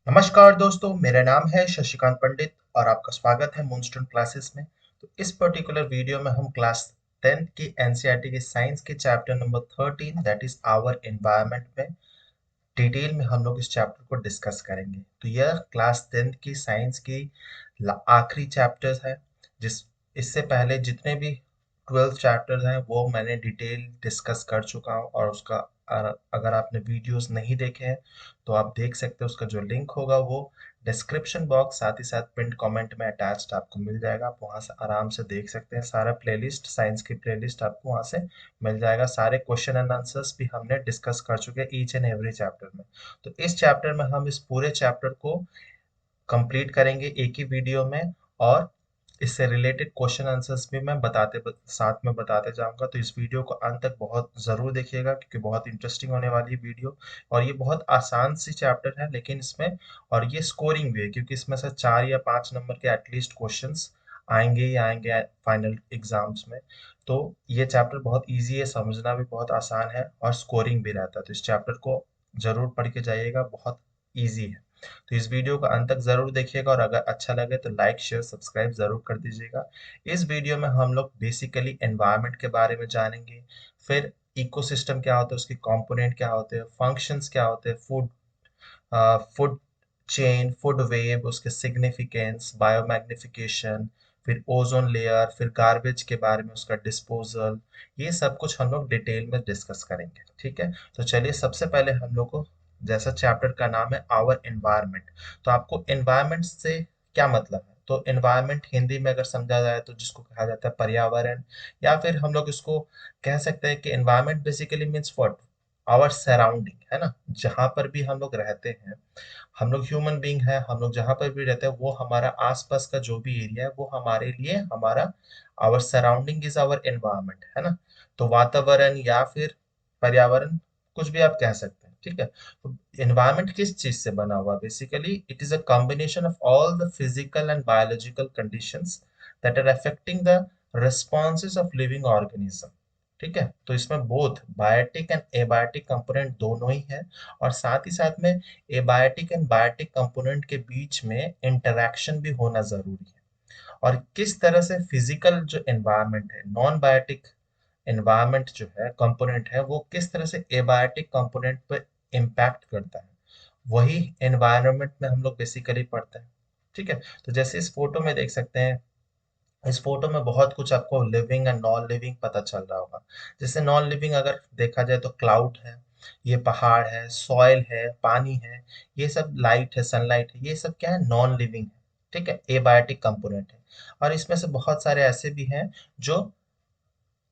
नमस्कार दोस्तों, मेरा नाम है शशिकांत पंडित और आपका स्वागत है मूनस्टोन क्लासेस में। तो इस पर्टिकुलर वीडियो में हम क्लास 10th की एनसीईआरटी के साइंस के chapter number 13 that is our environment में डिटेल में हम लोग इस चैप्टर को डिस्कस करेंगे। तो यह क्लास 10th की साइंस की आखिरी चैप्टर्स है। जिस इससे पहले जितने भी 12 चैप्टर्स हैं वो मैंने डिटेल डिस्कस कर चुका हूँ और उसका अगर आपने वीडियोस नहीं देखे हैं तो आप देख सकते हैं। उसका जो लिंक होगा वो डिस्क्रिप्शन बॉक्स साथ ही साथ पिन कमेंट में अटैच्ड आपको मिल जाएगा। आप वहां से आराम से देख सकते हैं। सारा प्लेलिस्ट साइंस की प्लेलिस्ट आपको वहां से मिल जाएगा। सारे क्वेश्चन एंड आंसर्स भी हमने डिस्कस कर चुके हैं ईच एंड एवरी चैप्टर में। तो इस चैप्टर में हम इस पूरे चैप्टर को कंप्लीट करेंगे एक ही वीडियो में, और इससे रिलेटेड क्वेश्चन आंसर्स भी मैं साथ में बताते जाऊंगा। तो इस वीडियो को अंत तक बहुत ज़रूर देखिएगा क्योंकि बहुत इंटरेस्टिंग होने वाली है वीडियो। और ये बहुत आसान सी चैप्टर है लेकिन इसमें, और ये स्कोरिंग भी है क्योंकि इसमें से 4 या 5 नंबर के एटलीस्ट क्वेश्चंस आएंगे ही आएंगे फाइनल एग्जाम्स में। तो ये चैप्टर बहुत ईजी है, समझना भी बहुत आसान है और स्कोरिंग भी रहता है। तो इस चैप्टर को जरूर पढ़ के जाइएगा, बहुत ईजी है। तो इस वीडियो को अंत तक जरूर देखिएगा और अगर अच्छा लगे तो लाइक शेयर सब्सक्राइब जरूर कर दीजिएगा। इस वीडियो में हम लोग बेसिकली एनवायरनमेंट के बारे में जानेंगे, फिर इकोसिस्टम क्या होता है, उसके कंपोनेंट क्या होते हैं, फंक्शंस क्या होते हैं, फूड चेन, फूड वेव, उसके सिग्निफिकेंस, बायोमैग्निफिकेशन, फिर ओजोन लेयर, फिर गार्बेज के बारे में, उसका डिस्पोजल, ये सब कुछ हम लोग डिटेल में डिस्कस करेंगे। ठीक है, तो चलिए सबसे पहले हम लोग को, जैसा चैप्टर का नाम है आवर एनवायरनमेंट, तो आपको एनवायरनमेंट से क्या मतलब है। तो एनवायरनमेंट हिंदी में अगर समझा जाए तो जिसको कहा जाता है पर्यावरण, या फिर हम लोग इसको कह सकते हैं कि environment basically means what, our surrounding, है ना। जहां पर भी हम लोग रहते हैं, हम लोग ह्यूमन बीइंग है, हम लोग जहां पर भी रहते हैं वो हमारा आसपास का जो भी एरिया है वो हमारे लिए हमारा, our surrounding is our environment, है ना। तो वातावरण या फिर पर्यावरण, कुछ भी आप कह सकते हैं। ठीक है, तो एनवायरनमेंट किस चीज से बना हुआ, basically it is a combination of all the physical and biological conditions that are affecting the responses of living organism. ठीक है, तो इसमें both biotic and abiotic component दोनों ही है, और साथ ही साथ में एबायोटिक एंड बायोटिक कंपोनेंट के बीच में इंटरेक्शन भी होना जरूरी है। और किस तरह से फिजिकल जो एनवायरनमेंट है, नॉन बायोटिक एनवायरनमेंट जो है कंपोनेंट है, वो किस तरह से एबायोटिक कंपोनेंट पर इम्पैक्ट करता है, वही एनवायरनमेंट में हम लोग बेसिकली पढ़ते हैं। ठीक है, तो जैसे इस फोटो में देख सकते हैं, इस फोटो में बहुत कुछ आपको लिविंग एंड नॉन लिविंग पता चल रहा होगा। जैसे नॉन लिविंग अगर देखा जाए तो क्लाउड है, ये पहाड़ है, सॉइल है, पानी है, ये सब लाइट है, सनलाइट है, ये सब क्या है, नॉन लिविंग है। ठीक है, एबायोटिक कंपोनेंट है। और इसमें से बहुत सारे ऐसे भी हैं जो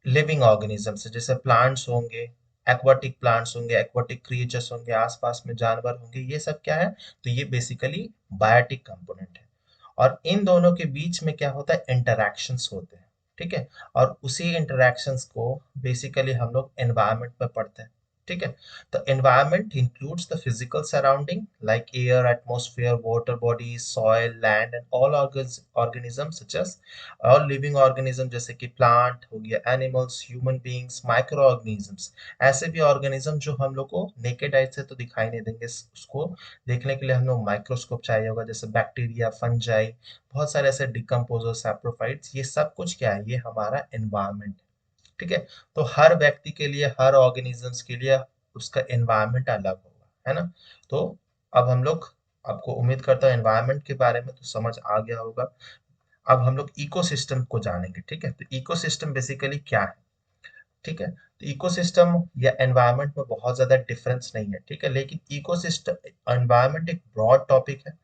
लिविंग ऑर्गेनिजम्स है, जैसे प्लांट्स होंगे, एक्वाटिक प्लांट्स होंगे, एक्वाटिक क्रिएचर्स होंगे, आसपास में जानवर होंगे, ये सब क्या है, तो ये बेसिकली बायोटिक कंपोनेंट है। और इन दोनों के बीच में क्या होता है, इंटरैक्शंस होते हैं। ठीक है, और उसी इंटरैक्शंस को बेसिकली हम लोग एनवायरनमेंट में पढ़ते हैं। ठीक है, तो environment includes the physical surrounding like air, atmosphere, water bodies, soil, land and all organisms such as और लिविंग ऑर्गेनिज्म, जैसे कि प्लांट हो गया, animals, human beings, micro organisms. ऐसे भी ऑर्गेनिज्म जो हम लोग को नेकेड आई से तो दिखाई नहीं देंगे, उसको देखने के लिए हम लोग माइक्रोस्कोप चाहिए होगा, जैसे बैक्टीरिया, फंजाई, बहुत सारे ऐसे डिकम्पोजर, सैप्रोफाइट्स, ये सब कुछ क्या है, ये हमारा एनवायरनमेंट है। ठीक है, तो हर व्यक्ति के लिए, हर ऑर्गेनिजम्स के लिए उसका एनवायरनमेंट अलग होगा, है ना। तो अब हम लोग, आपको उम्मीद करता हूँ एनवायरनमेंट के बारे में तो समझ आ गया होगा। अब हम लोग इकोसिस्टम को जानेंगे। ठीक है, तो इकोसिस्टम बेसिकली क्या है। ठीक है, तो इकोसिस्टम या एनवायरनमेंट में बहुत ज्यादा डिफरेंस नहीं है। ठीक है, लेकिन इकोसिस्टम, एनवायरनमेंट एक ब्रॉड टॉपिक है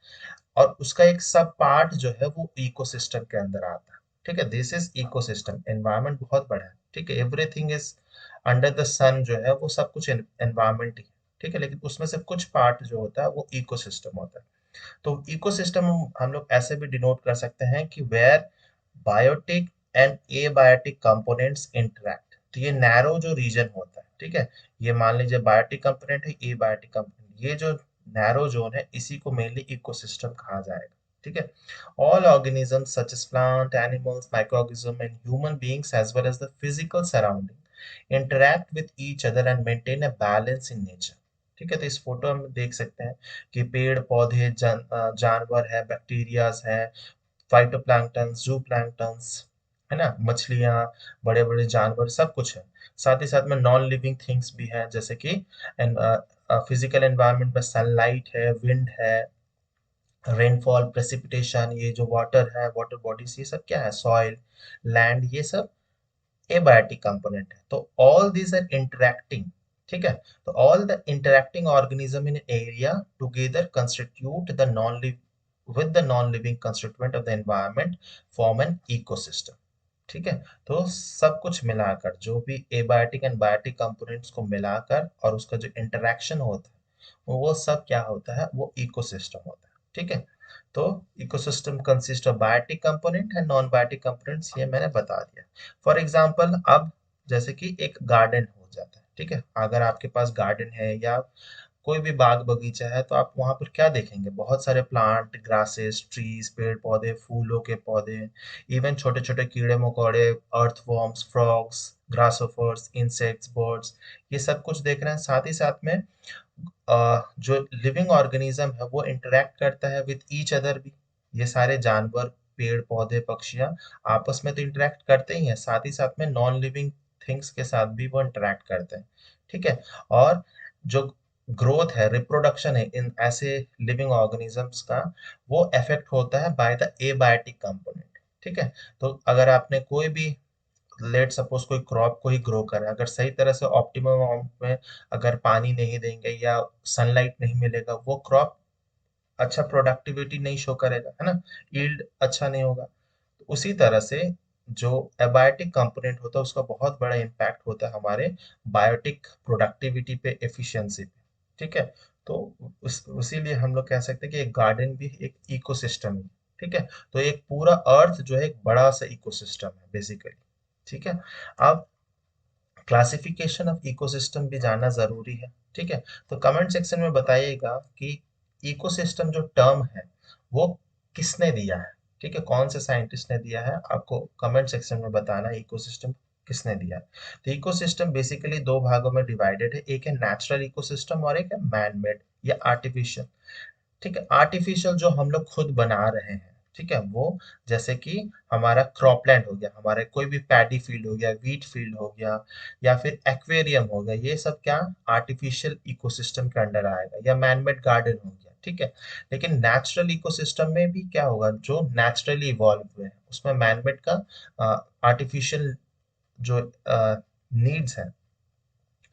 और उसका एक सब पार्ट जो है वो इकोसिस्टम के अंदर आता है। ठीक है, दिस इज इकोसिस्टम। एनवायरनमेंट बहुत बड़ा है। ठीक है, एवरीथिंग इज अंडर द सन जो है वो सब कुछ एनवायरनमेंट ही है। ठीक है, लेकिन उसमें से कुछ पार्ट जो होता है वो इकोसिस्टम होता है। तो इकोसिस्टम हम लोग ऐसे भी डिनोट कर सकते हैं कि where biotic and abiotic components interact. तो ये नैरो जो रीजन होता है, ठीक है, ये मान लीजिए बायोटिक कंपोनेंट है, एबायोटिक कंपोनेंट, ये जो नैरो जोन है इसी को मेनली इकोसिस्टम कहा जाएगा। ठीक है, all organisms such as plant, animals, microorganisms and human beings as well as the physical surrounding interact with each other and maintain a balance in nature. ठीक है, तो इस फोटो में देख सकते हैं कि पेड़ पौधे, जानवर है, बैक्टीरियाज है, फाइटोप्लैंक्टन, जू प्लैंक्टन्स, है ना, मछलियाँ, बड़े बड़े जानवर, सब कुछ है। साथ ही साथ में नॉन लिविंग थिंग्स भी हैं, जैसे कि फिजिकल एनवायरनमेंट में सनलाइट है, विंड है, रेनफॉल, प्रेसिपिटेशन, ये जो वाटर है, वाटर बॉडीज, ये सब क्या है, सॉइल, लैंड, ये सब एबायोटिक कंपोनेंट है। तो ऑल दीज आर इंटरैक्टिंग, ठीक है, तो all the interacting organism in area together constitute the non live with the non living constituent of the environment form an ecosystem. ठीक है, तो सब कुछ मिलाकर जो भी एबायोटिक एंड बायोटिक कंपोनेंट्स को मिलाकर और उसका जो इंटरेक्शन होता है वो सब क्या होता है, वो इकोसिस्टम होता है। ठीक है, तो ecosystem consist of biotic component and non biotic components, ये मैंने बता दिया। फॉर एग्जांपल, अब जैसे कि एक गार्डन हो जाता है, ठीक है, अगर आपके पास गार्डन है या कोई भी बाग बगीचा है, तो आप वहां पर क्या देखेंगे, बहुत सारे प्लांट, ग्रासेस, ट्रीज, पेड़ पौधे, फूलों के पौधे, इवन छोटे छोटे कीड़े मकोड़े, अर्थवॉर्म्स, फ्रॉग्स, ग्रासोफर्स, इंसेक्ट्स, बर्ड्स, ये सब कुछ देख रहे हैं। साथ ही साथ में जो लिविंग ऑर्गेनिज्म है वो इंटरेक्ट करता है विद ईच अदर भी। ये सारे जानवर, पेड़ पौधे, पक्षियां आपस में तो इंटरेक्ट करते ही हैं, साथ ही साथ में नॉन लिविंग थिंग्स के साथ भी वो इंटरेक्ट करते हैं। ठीक है, और जो ग्रोथ है, रिप्रोडक्शन है इन ऐसे लिविंग ऑर्गेनिजम्स का, वो अफेक्ट होता है बाय द एबायोटिक कंपोनेंट। ठीक है, तो अगर आपने कोई भी, लेट सपोज कोई क्रॉप को ही ग्रो करें, अगर सही तरह से ऑप्टिमम अमाउंट में अगर पानी नहीं देंगे या सनलाइट नहीं मिलेगा, वो क्रॉप अच्छा प्रोडक्टिविटी नहीं शो करेगा, है ना, यील्ड अच्छा नहीं होगा। तो उसी तरह से जो एबायोटिक कंपोनेंट होता है उसका बहुत बड़ा इम्पैक्ट होता है हमारे बायोटिक प्रोडक्टिविटी पे, एफिशिएंसी पे। ठीक है, तो उसीलिए हम लोग कह सकते हैं कि एक गार्डन भी एक इकोसिस्टम है। ठीक है, तो एक पूरा अर्थ जो है एक बड़ा सा इकोसिस्टम है बेसिकली। ठीक है, अब क्लासिफिकेशन ऑफ इकोसिस्टम भी जानना जरूरी है। ठीक है, तो कमेंट सेक्शन में बताइएगा कि इकोसिस्टम जो टर्म है वो किसने दिया है। ठीक है, कौन से साइंटिस्ट ने दिया है, आपको कमेंट सेक्शन में बताना है इकोसिस्टम किसने दिया है। तो इकोसिस्टम बेसिकली दो भागों में डिवाइडेड है, एक है नेचुरल इकोसिस्टम और एक है मैन मेड या आर्टिफिशियल। ठीक है, आर्टिफिशियल जो हम लोग खुद बना रहे हैं, ठीक है, वो जैसे कि हमारा क्रॉपलैंड हो गया, हमारे कोई भी पैडी फील्ड हो गया, वीट फील्ड हो गया, या फिर एक्वेरियम हो गया, ये सब क्या आर्टिफिशियल इकोसिस्टम के अंडर आएगा, या मैनमेड गार्डन हो गया। ठीक है, लेकिन नेचुरल इकोसिस्टम में भी क्या होगा, जो नेचुरली इवॉल्व हुए हैं उसमें मैनमेड का आर्टिफिशियल जो नीड्स है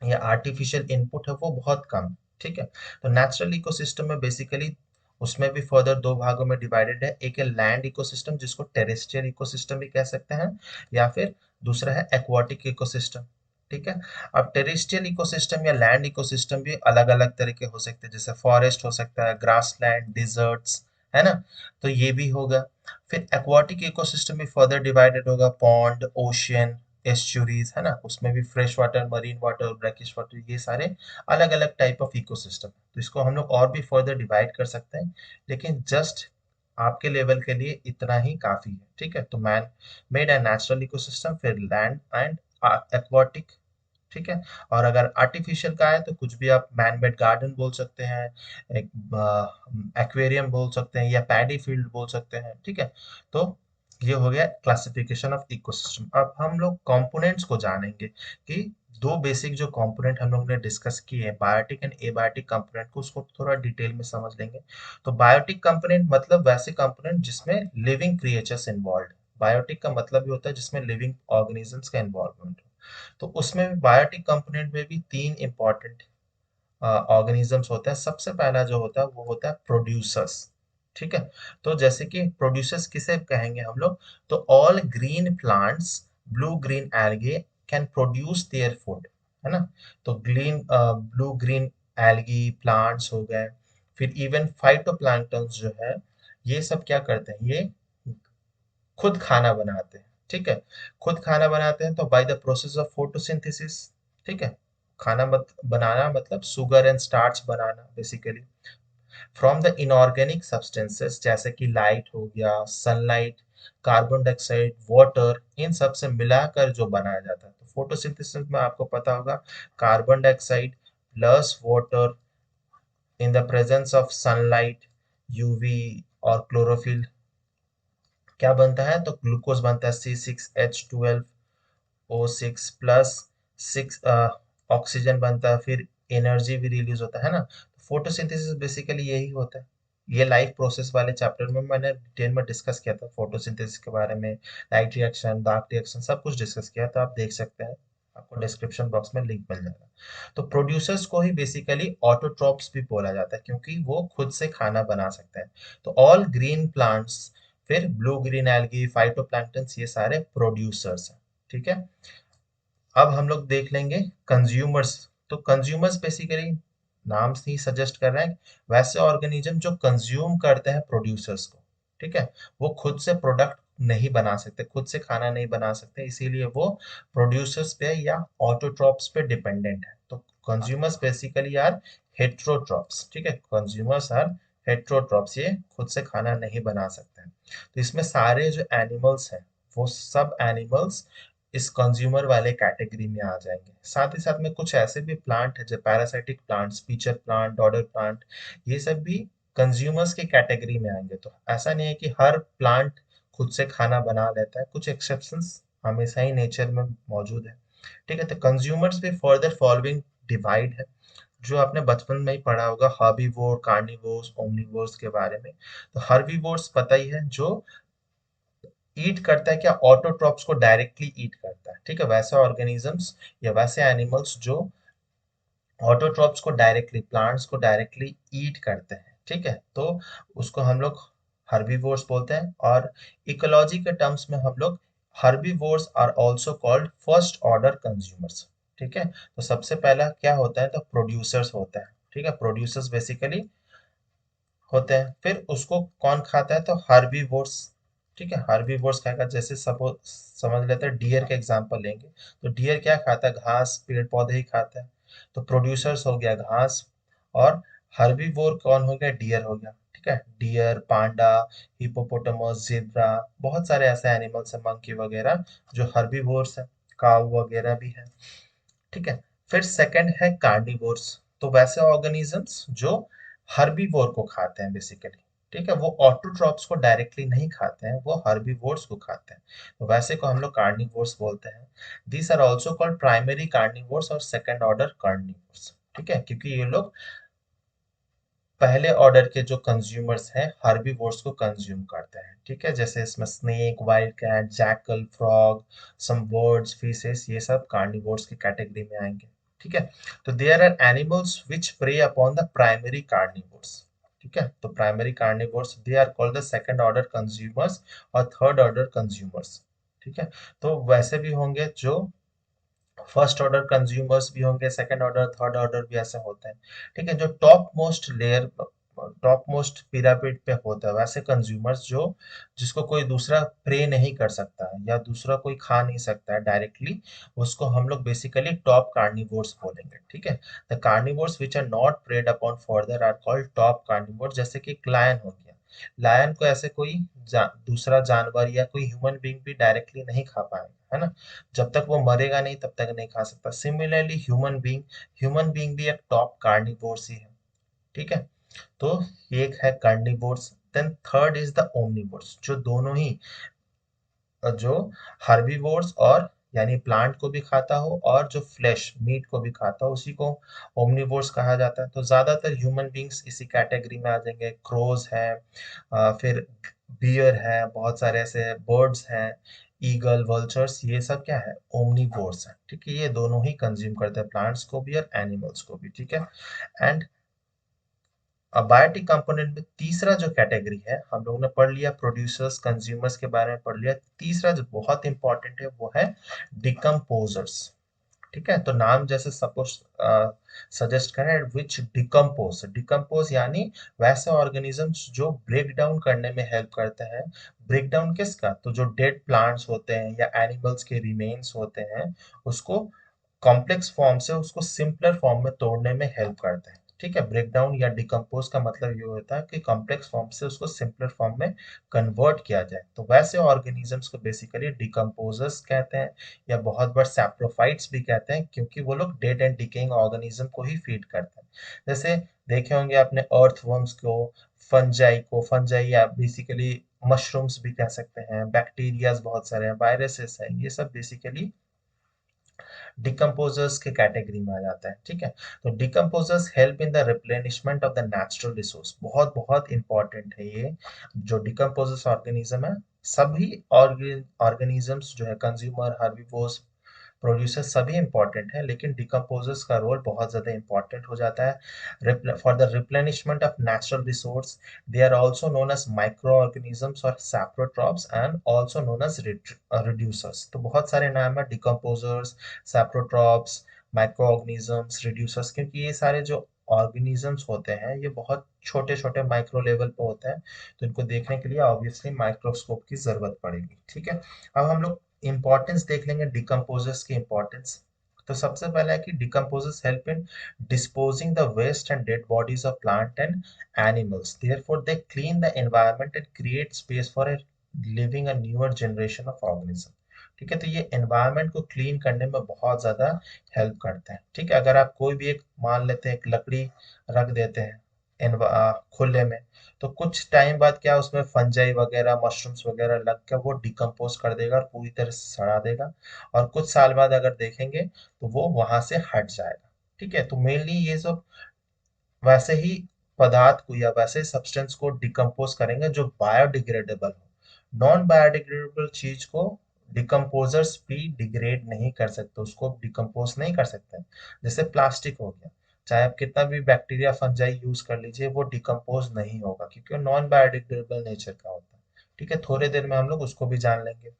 या आर्टिफिशियल इनपुट है वो बहुत कम है। ठीक है, तो नेचुरल इकोसिस्टम में बेसिकली उसमें भी फर्दर दो भागों में डिवाइडेड है, एक है लैंड इकोसिस्टम जिसको टेरेस्ट्रियल इकोसिस्टम भी कह सकते हैं, या फिर दूसरा है एक्वाटिक इकोसिस्टम। ठीक है, अब टेरेस्ट्रियल इकोसिस्टम या लैंड इकोसिस्टम भी अलग अलग तरह के हो सकते हैं, जैसे फॉरेस्ट हो सकता है, ग्रासलैंड, डिजर्ट्स, है ना, तो ये भी होगा। फिर एक्वाटिक इकोसिस्टम भी फर्दर डिवाइडेड होगा, पॉन्ड, ओशियन, एस्चुरीज, है ना, उसमें भी fresh water, marine water, brackish water, ये सारे अलग अलग टाइप ऑफ इकोसिस्टम। तो इसको हम लोग और भी फर्दर डिवाइड कर सकते हैं, लेकिन जस्ट आपके लेवल के लिए इतना ही काफी है। ठीक है, तो man made and natural ecosystem, फिर लैंड एंड एक्वाटिक। ठीक है, और अगर आर्टिफिशियल का है तो कुछ भी आप मैन मेड गार्डन बोल सकते हैं, एक एक्वेरियम बोल सकते हैं, या पैडी फील्ड बोल सकते हैं। ठीक है, तो ये हो गया क्लासिफिकेशन ऑफ इकोसिस्टम। अब हम लोग कंपोनेंट्स को जानेंगे कि दो बेसिक जो कंपोनेंट हम लोग ने डिस्कस किए, बायोटिक एंड एबायोटिक कंपोनेंट को, उसको थोड़ा डिटेल में समझ लेंगे। तो बायोटिक कंपोनेंट मतलब वैसे कंपोनेंट जिसमें लिविंग क्रिएचर्स इन्वॉल्व। बायोटिक का मतलब ये होता है जिसमें लिविंग ऑर्गेनिजम्स का इन्वॉल्वमेंट हो। तो उसमें भी बायोटिक कंपोनेंट में भी तीन इंपॉर्टेंट ऑर्गेनिजम्स होते हैं। सबसे पहला जो होता है वो होता है प्रोड्यूसर्स। ठीक है, तो जैसे कि प्रोड्यूसर्स किसे कहेंगे हम लोग, तो all green plants, blue green algae can produce their food, है ना, तो green blue green algae plants हो गए, फिर इवन फाइटोप्लैंक्टन्स जो है, ये सब क्या करते हैं, ये खुद खाना बनाते हैं। ठीक है, खुद खाना बनाते हैं तो by the process of photosynthesis. ठीक है, खाना बनाना मतलब sugar and starch banana basically, from the inorganic substances जैसे कि लाइट हो गया, सनलाइट, कार्बन डाइऑक्साइड, वाटर, इन सब से मिलाकर जो बनाया जाता है। तो फोटोसिंथेसिस में आपको पता होगा carbon dioxide plus water in the presence of sunlight, UV और क्लोरोफिल क्या बनता है, तो ग्लूकोज बनता है C6H12O6 प्लस 6 ऑक्सीजन बनता है, फिर एनर्जी भी रिलीज होता है ना। फोटोसिंथेसिस बेसिकली यही होता है। ये लाइफ प्रोसेस वाले चैप्टर में मैंने डिटेल में डिस्कस किया था फोटोसिंथेसिस के बारे में, लाइट रिएक्शन, डार्क रिएक्शन, सब कुछ डिस्कस किया, तो आप देख सकते हैं, आपको डिस्क्रिप्शन बॉक्स में लिंक मिल जाएगा। तो प्रोड्यूसर्स को ही बेसिकली ऑटोट्रॉप्स भी बोला जाता है, क्योंकि वो खुद से खाना बना सकते हैं। तो ऑल ग्रीन प्लांट्स, फिर ब्लू ग्रीन एल्गी, फाइटोप्लैंक्टन, ये सारे प्रोड्यूसर्स हैं। ठीक है, अब हम लोग देख लेंगे कंज्यूमर्स। तो कंज्यूमर्स बेसिकली नाम से ही सजेस्ट कर रहे हैं, वैसे ऑर्गेनिज्म जो कंज्यूम करते हैं प्रोड्यूसर्स को। ठीक है, वो खुद से प्रोडक्ट नहीं बना सकते, खुद से खाना नहीं बना सकते, इसीलिए वो प्रोड्यूसर्स पे या ऑटोट्रॉप्स पे डिपेंडेंट है। तो कंज्यूमर्स बेसिकली आर हेट्रोट्रॉप्स। ठीक है, कंज्यूमर्स आर हेट्रोट्रॉप्स, ये खुद से खाना नहीं बना सकते हैं। तो इसमें सारे जो एनिमल्स हैं, वो सब एनिमल्स इस कंज्यूमर वाले कैटेगरी में आ जाएंगे। साथ ही साथ में कुछ ऐसे भी प्लांट है जो parasitic plants, pitcher plant, डॉडर plant, ये सब भी कंज्यूमर्स की कैटेगरी में आएंगे। तो ऐसा नहीं है कि हर प्लांट खुद से खाना बना लेता है, कुछ एक्सेप्शंस हमेशा ही नेचर में मौजूद है। ठीक है, तो कंज्यूमर्स भी फर्दर फॉलोइंग डिवाइड है, जो आपने बचपन में ही पढ़ा होगा, हर्बीवोर, कार्निवोर्स, ओमनिवोर्स के बारे में। तो हर्बीवोर्स पता ही है, जो ईट करता है क्या, ऑटोट्रॉप्स को डायरेक्टली ईट करता है। ठीक है, वैसे ऑर्गेनिजम्स या वैसे एनिमल्स जो ऑटोट्रॉप्स को डायरेक्टली, प्लांट्स को डायरेक्टली ईट करते हैं। ठीक है, तो उसको हम लोग हर्बीवोर्स बोलते हैं। और इकोलॉजी के टर्म्स में हम लोग herbivores are also called first order consumers. ठीक है, तो सबसे पहला क्या होता है, तो प्रोड्यूसर्स होता है। ठीक है, प्रोड्यूसर्स बेसिकली होते हैं, फिर उसको कौन खाता है, तो हर्बीवोर्स। ठीक है, हर्बीवोर्स खाएगा, जैसे सपोज समझ लेते हैं डियर के एग्जांपल लेंगे, तो डियर क्या खाता है, घास, पेड़ पौधे ही खाता है। तो प्रोड्यूसर्स हो गया घास, और हर्बीवोर कौन हो गया, डियर हो गया। ठीक है, डियर, पांडा, हिपोपोटामस, जेब्रा, बहुत सारे ऐसे एनिमल्स हैं, मंकी वगैरह, जो हर्बीवोर्स है, काऊ वगैरह भी है। ठीक है, फिर सेकंड है कार्निवोर्स। तो वैसे ऑर्गेनिजम्स जो हर्बीवोर को खाते हैं बेसिकली। ठीक है, वो ऑटोट्रॉप्स को डायरेक्टली नहीं खाते हैं, वो हर्बीवोर्स को खाते हैं। तो वैसे को हम लोग कार्निवोर्स बोलते हैं। These are also called primary carnivores और सेकंड ऑर्डर कार्निवोर्स। ठीक है, क्योंकि ये लोग पहले ऑर्डर के जो कंज्यूमर्स हैं, हर्बीवोर्स को कंज्यूम करते हैं। ठीक है, जैसे इसमें snake, wild cat, jackal, frog, some birds, fishes, ये सब कार्निवोर्स की कैटेगरी में आएंगे। ठीक है, तो there are animals which prey upon the primary carnivores. ठीक है, तो primary carnivores they are called the second order consumers और थर्ड ऑर्डर कंज्यूमर्स। ठीक है, तो वैसे भी होंगे जो फर्स्ट ऑर्डर कंज्यूमर्स भी होंगे, सेकंड ऑर्डर, थर्ड ऑर्डर भी ऐसे होते हैं। ठीक है, जो top most layer, top most pyramid पे होता है, वैसे कंज्यूमर्स जो, जिसको कोई दूसरा प्रे नहीं कर सकता है या दूसरा कोई खा नहीं सकता है डायरेक्टली, उसको हम लोग बेसिकली टॉप कार्निवोर्स बोलेंगे। ठीक है, the carnivores which are not preyed upon further are called top carnivores. जैसे कि लायन हो गया, लायन को ऐसे कोई दूसरा जानवर या कोई ह्यूमन बीइंग भी डायरेक्टली नहीं खा पाएगा, है ना। जब तक वो मरेगा नहीं तब तक नहीं खा सकता। सिमिलरली ह्यूमन बीइंग भी एक टॉप कार्निवोर्स ही है। ठीक है, तो ये एक है carnivores. Then third is the omnivores, जो दोनों ही, जो हर्बीवोर्स और यानी प्लांट को भी खाता हो और जो फ्लैश मीट को भी खाता हो, उसी को ओमनिवोर्स कहा जाता है। तो ज्यादातर ह्यूमन बींग्स इसी कैटेगरी में आ जाएंगे। क्रोज है, फिर बियर है, बहुत सारे ऐसे बर्ड्स हैं, ईगल, वल्चर्स, ये सब क्या है, ओमनिवोर्स है। ठीक है, ये दोनों ही कंज्यूम करते हैं, प्लांट्स को भी और एनिमल्स को भी। ठीक है, एंड बायोटिक कंपोनेंट में तीसरा जो कैटेगरी है, हम लोगों ने पढ़ लिया प्रोड्यूसर्स, कंज्यूमर्स के बारे में पढ़ लिया। तीसरा जो बहुत इंपॉर्टेंट है वो है डिकम्पोजर्स। ठीक है, तो नाम जैसे सपोज सजेस्ट करें, विच डिकम्पोज, डिकम्पोज यानी वैसे ऑर्गेनिजम्स जो ब्रेक डाउन करने में हेल्प करते हैं। ब्रेक डाउन किसका, तो जो डेड प्लांट्स होते हैं या एनिमल्स के रिमेन्स होते हैं, उसको कॉम्प्लेक्स फॉर्म से उसको सिंपलर फॉर्म में तोड़ने में हेल्प करते हैं। ठीक है। ब्रेक डाउन या डिकम्पोज का मतलब ये होता है कि कॉम्प्लेक्स फॉर्म से उसको सिंपलर फॉर्म में कन्वर्ट किया जाए। तो वैसे ऑर्गेनिजम्स को बेसिकली डिकम्पोजर्स कहते हैं, या बहुत बार सैप्रोफाइट्स भी कहते हैं, क्योंकि वो लोग डेड एंड डिकेइंग ऑर्गेनिज्म को ही फीड करते हैं। जैसे देखे होंगे आपने अर्थवर्म्स को, फंजाई या बेसिकली मशरूम्स भी कह सकते हैं, बैक्टीरियाज बहुत सारे हैं, वायरसेस हैं, ये सब बेसिकली डिकम्पोजर्स के कैटेगरी में आ जाता है। ठीक है। तो decomposers help in the replenishment of the natural resource. बहुत बहुत इंपॉर्टेंट है ये जो डिकम्पोजर्स ऑर्गेनिज्म है। सभी ऑर्गेनिजम्स जो है, कंज्यूमर, हर्बिवोर्स, प्रोड्यूसर, सभी इंपॉर्टेंट है, लेकिन डिकम्पोजर्स का रोल बहुत ज्यादा इंपॉर्टेंट हो जाता है for the replenishment of natural resource. They are also known as micro organisms और saprotrophs and also known as reducers. तो बहुत सारे नाम है decomposers, saprotrophs, micro organisms, reducers, क्योंकि ये सारे जो ऑर्गेनिजम्स होते हैं ये बहुत छोटे छोटे माइक्रो लेवल पे होते हैं। तो इनको देखने के लिए ऑब्वियसली माइक्रोस्कोप की जरूरत पड़ेगी। ठीक है। अब हम लोग इंपॉर्टेंस देख लेंगे डिकम्पोजर्स की इंपॉर्टेंस। तो सबसे पहला है कि decomposers help in disposing the waste and dead bodies of plant and animals, therefore they clean the environment and create space for a living a newer generation of organism. ठीक है। तो ये एनवायरनमेंट को क्लीन करने में बहुत ज्यादा help करते हैं। ठीक है। अगर आप कोई भी एक मान लेते हैं, एक लकड़ी रख देते हैं खुले में, तो कुछ टाइम बाद क्या उसमें फंजाई वगैरह, मशरूम्स वगैरह लग के वो डिकम्पोज कर देगा और पूरी तरह से सड़ा देगा, और कुछ साल बाद अगर देखेंगे तो वो वहां से हट जाएगा। ठीक है। तो मेनली ये सब वैसे ही पदार्थ को या वैसे सब्सटेंस को डिकम्पोज करेंगे जो बायोडिग्रेडेबल हो। नॉन बायोडिग्रेडेबल चीज को डिकम्पोजर्स भी डिग्रेड नहीं कर सकते, उसको डिकम्पोज नहीं कर सकते। जैसे प्लास्टिक हो गया, चाहे आप कितना भी बैक्टीरिया फंजाई यूज कर लीजिए, वो डिकम्पोज नहीं होगा क्योंकि वो नॉन बायोडिग्रेडेबल नेचर का होता है। ठीक है। थोड़े देर में हम लोग उसको भी जान लेंगे।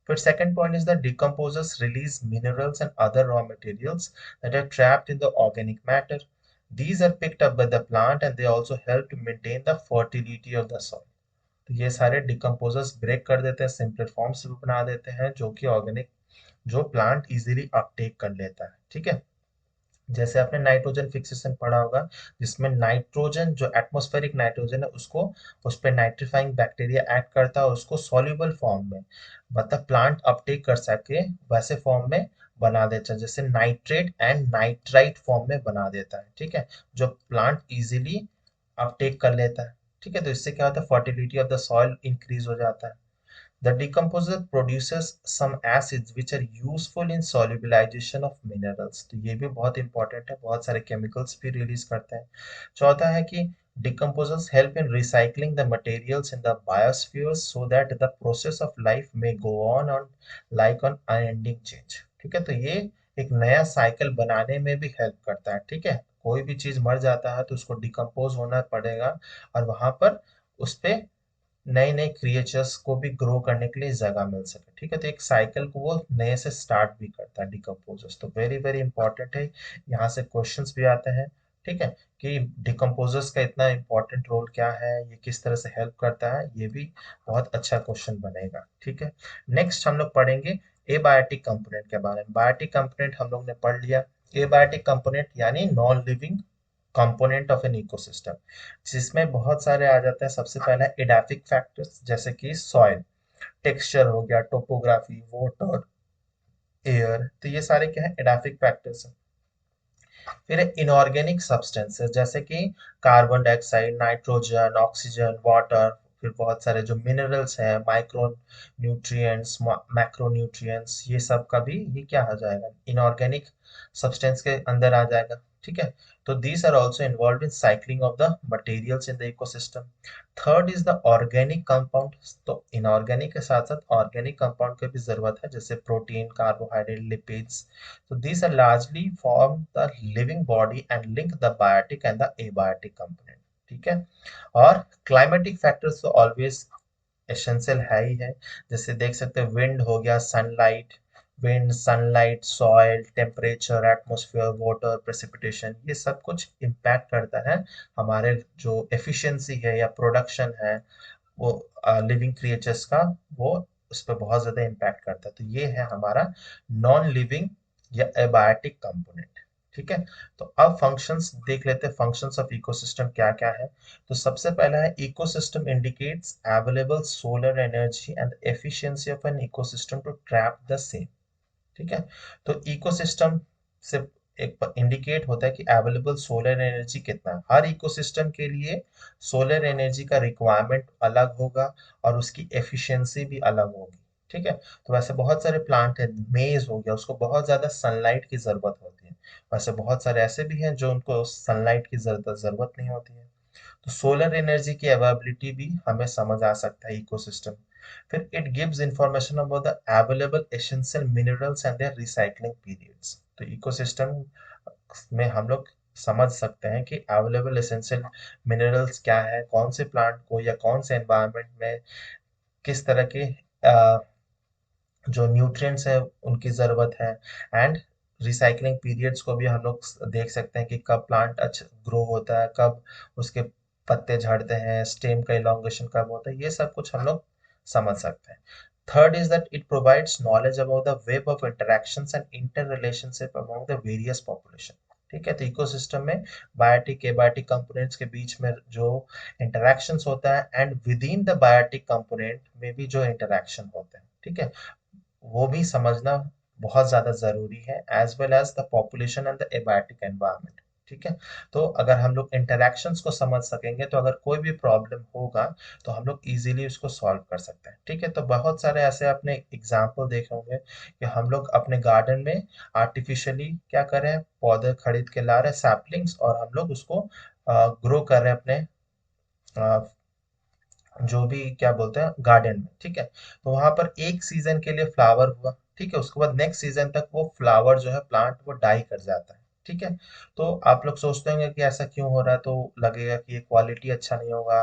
फिर second point is that decomposers release minerals and other raw materials that are trapped in the organic matter. These are picked up by the plant and they also help to maintain the fertility of the soil. तो ये सारे decomposers break कर देते हैं, simpler forms बना देते हैं, जो कि ऑर्गेनिक, जो प्लांट इजीली अपटेक कर लेता है। ठीक है। जैसे आपने नाइट्रोजन फिक्सेशन पढ़ा होगा, जिसमें नाइट्रोजन, जो एटमॉस्फेरिक नाइट्रोजन है, उसको उस पर नाइट्रीफाइंग बैक्टीरिया एक्ट करता है, उसको सॉल्युबल फॉर्म में, मतलब प्लांट अपटेक कर सके वैसे फॉर्म में बना देता है, जैसे नाइट्रेट एंड नाइट्राइट फॉर्म में बना देता है। ठीक है। जो प्लांट इजीली अपटेक कर लेता है। ठीक है। तो इससे क्या होता है, fertility of the soil increase हो जाता है। The decomposer produces some acids which are useful in solubilization of minerals। तो ये भी बहुत इंपॉर्टेंट है, बहुत सारे केमिकल्स भी रिलीज करते हैं। चौथा है कि decomposers help in recycling the materials in the biosphere so that the process of life may go on like an unending change। ठीक है। तो ये एक नया साइकिल बनाने में भी हेल्प करता है। ठीक है। कोई भी चीज मर जाता है तो उसको डिकम्पोज होना पड़ेगा, और वहां पर उस पे नए नए क्रिएचर्स को भी ग्रो करने के लिए जगह मिल सके। ठीक है। तो एक साइकिल को वो नए से स्टार्ट भी करता है डिकम्पोजर्स। तो वेरी वेरी इंपॉर्टेंट है, यहाँ से क्वेश्चंस भी आते हैं। ठीक है। कि डिकम्पोजर्स का इतना इंपॉर्टेंट रोल क्या है, ये किस तरह से हेल्प करता है, ये भी बहुत अच्छा क्वेश्चन बनेगा। ठीक है। नेक्स्ट हम लोग पढ़ेंगे एबायोटिक कंपोनेंट के बारे में। बायोटिक कंपोनेंट हम लोग ने पढ़ लिया। एबायोटिक कंपोनेंट यानी non living component of an ecosystem, जिसमें बहुत सारे आ जाते हैं। सबसे पहला है एडाफिक फैक्टर्स, जैसे कि सॉइल टेक्सचर हो गया, टोपोग्राफी, वाटर, एयर। तो ये सारे क्या है, एडाफिक फैक्टर्स हैं। फिर इनऑर्गेनिक सब्सटेंसेस, जैसे कि carbon dioxide, nitrogen, oxygen, water. फिर बहुत सारे जो मिनरल्स हैं, माइक्रो न्यूट्रिएंट्स, मैक्रो न्यूट्रिएंट्स, ये सब का भी ये क्या आ जाएगा, इनऑर्गेनिक सब्सटेंस के अंदर आ जाएगा। ठीक है। तो these are also involved in cycling of the materials in the ecosystem. Third is the organic compound. तो इनऑर्गेनिक के साथ साथ ऑर्गेनिक कंपाउंड की भी जरूरत है, जैसे protein, carbohydrate, lipids. So these are largely form the living body and link the biotic and the abiotic component। ठीक है। और क्लाइमेटिक फैक्टर्स तो ऑलवेज एसेंशियल है ही है। जैसे देख सकते हैं, विंड हो गया, sunlight, wind, sunlight, soil, temperature, atmosphere, water, precipitation, ये सब कुछ इम्पैक्ट करता है हमारे जो एफिशिएंसी है या प्रोडक्शन है, वो लिविंग क्रिएचर्स का, वो उस पर बहुत ज्यादा इम्पैक्ट करता है। तो ये है हमारा नॉन लिविंग या एबायोटिक कंपोनेंट। ठीक है। तो अब फंक्शंस देख लेते हैं, फंक्शंस ऑफ इकोसिस्टम क्या क्या है। तो सबसे पहला है ecosystem indicates available solar energy and efficiency of an ecosystem to trap the same. ठीक है। तो इकोसिस्टम से एक इंडिकेट होता है कि अवेलेबल सोलर एनर्जी कितना है। हर इकोसिस्टम के लिए सोलर एनर्जी का रिक्वायरमेंट अलग होगा और उसकी एफिशिएंसी भी अलग होगी। ठीक है। तो वैसे बहुत सारे प्लांट है, मेज हो गया, उसको बहुत ज्यादा सनलाइट की जरूरत होती है। वैसे बहुत सारे ऐसे भी हैं जो उनको सनलाइट की जरूरत नहीं होती है। तो सोलर एनर्जी की अवेलेबिलिटी भी हमें समझ आ सकता है इकोसिस्टम। फिर it gives information about the available essential minerals and their recycling periods. तो इकोसिस्टम में हम लोग समझ सकते हैं कि अवेलेबल एसेंशियल मिनरल्स क्या है, कौन से प्लांट को या कौन से एनवायरनमेंट में किस तरह के जो न्यूट्रिएंट्स है उनकी ज़रूरत है। एंड रिसाइकलिंग पीरियड्स को भी हम लोग देख सकते हैं कि कब प्लांट अच्छा ग्रो होता है, कब उसके पत्ते झड़ते हैं, स्टेम का इलॉन्गेशन कब होता है, ये सब कुछ हम लोग समझ सकते हैं। Third is that it provides knowledge about the web of interactions and inter relationship among the various population. ठीक है। तो इकोसिस्टम में बायोटिक एबायोटिक कंपोनेंट्स के बीच में जो इंटरेक्शंस होता है and within the biotic component में भी जो इंटरेक्शन होते हैं, ठीक है, वो भी समझना बहुत ज़्यादा ज़रूरी है, as well as the population and the abiotic environment. ठीक है। तो अगर हम लोग इंटरैक्शंस को समझ सकेंगे तो अगर कोई भी प्रॉब्लम होगा तो हम लोग इजीली उसको सॉल्व कर सकते हैं। ठीक है। तो बहुत सारे ऐसे आपने एग्जाम्पल देखे होंगे कि हम लोग अपने गार्डन में आर्टिफिशियली क्या कर रहे हैं, पौधे खरीद के ला रहे हैं, सैपलिंग्स, और हम लोग उसको ग्रो कर रहे हैं अपने जो भी क्या बोलते हैं गार्डन में। ठीक है। तो वहां पर एक सीजन के लिए फ्लावर हुआ, ठीक है, उसके बाद नेक्स्ट सीजन तक वो फ्लावर जो है प्लांट वो डाई कर जाता है। ठीक है। तो आप लोग सोचते होंगे कि ऐसा क्यों हो रहा है, तो लगेगा कि ये क्वालिटी अच्छा नहीं होगा।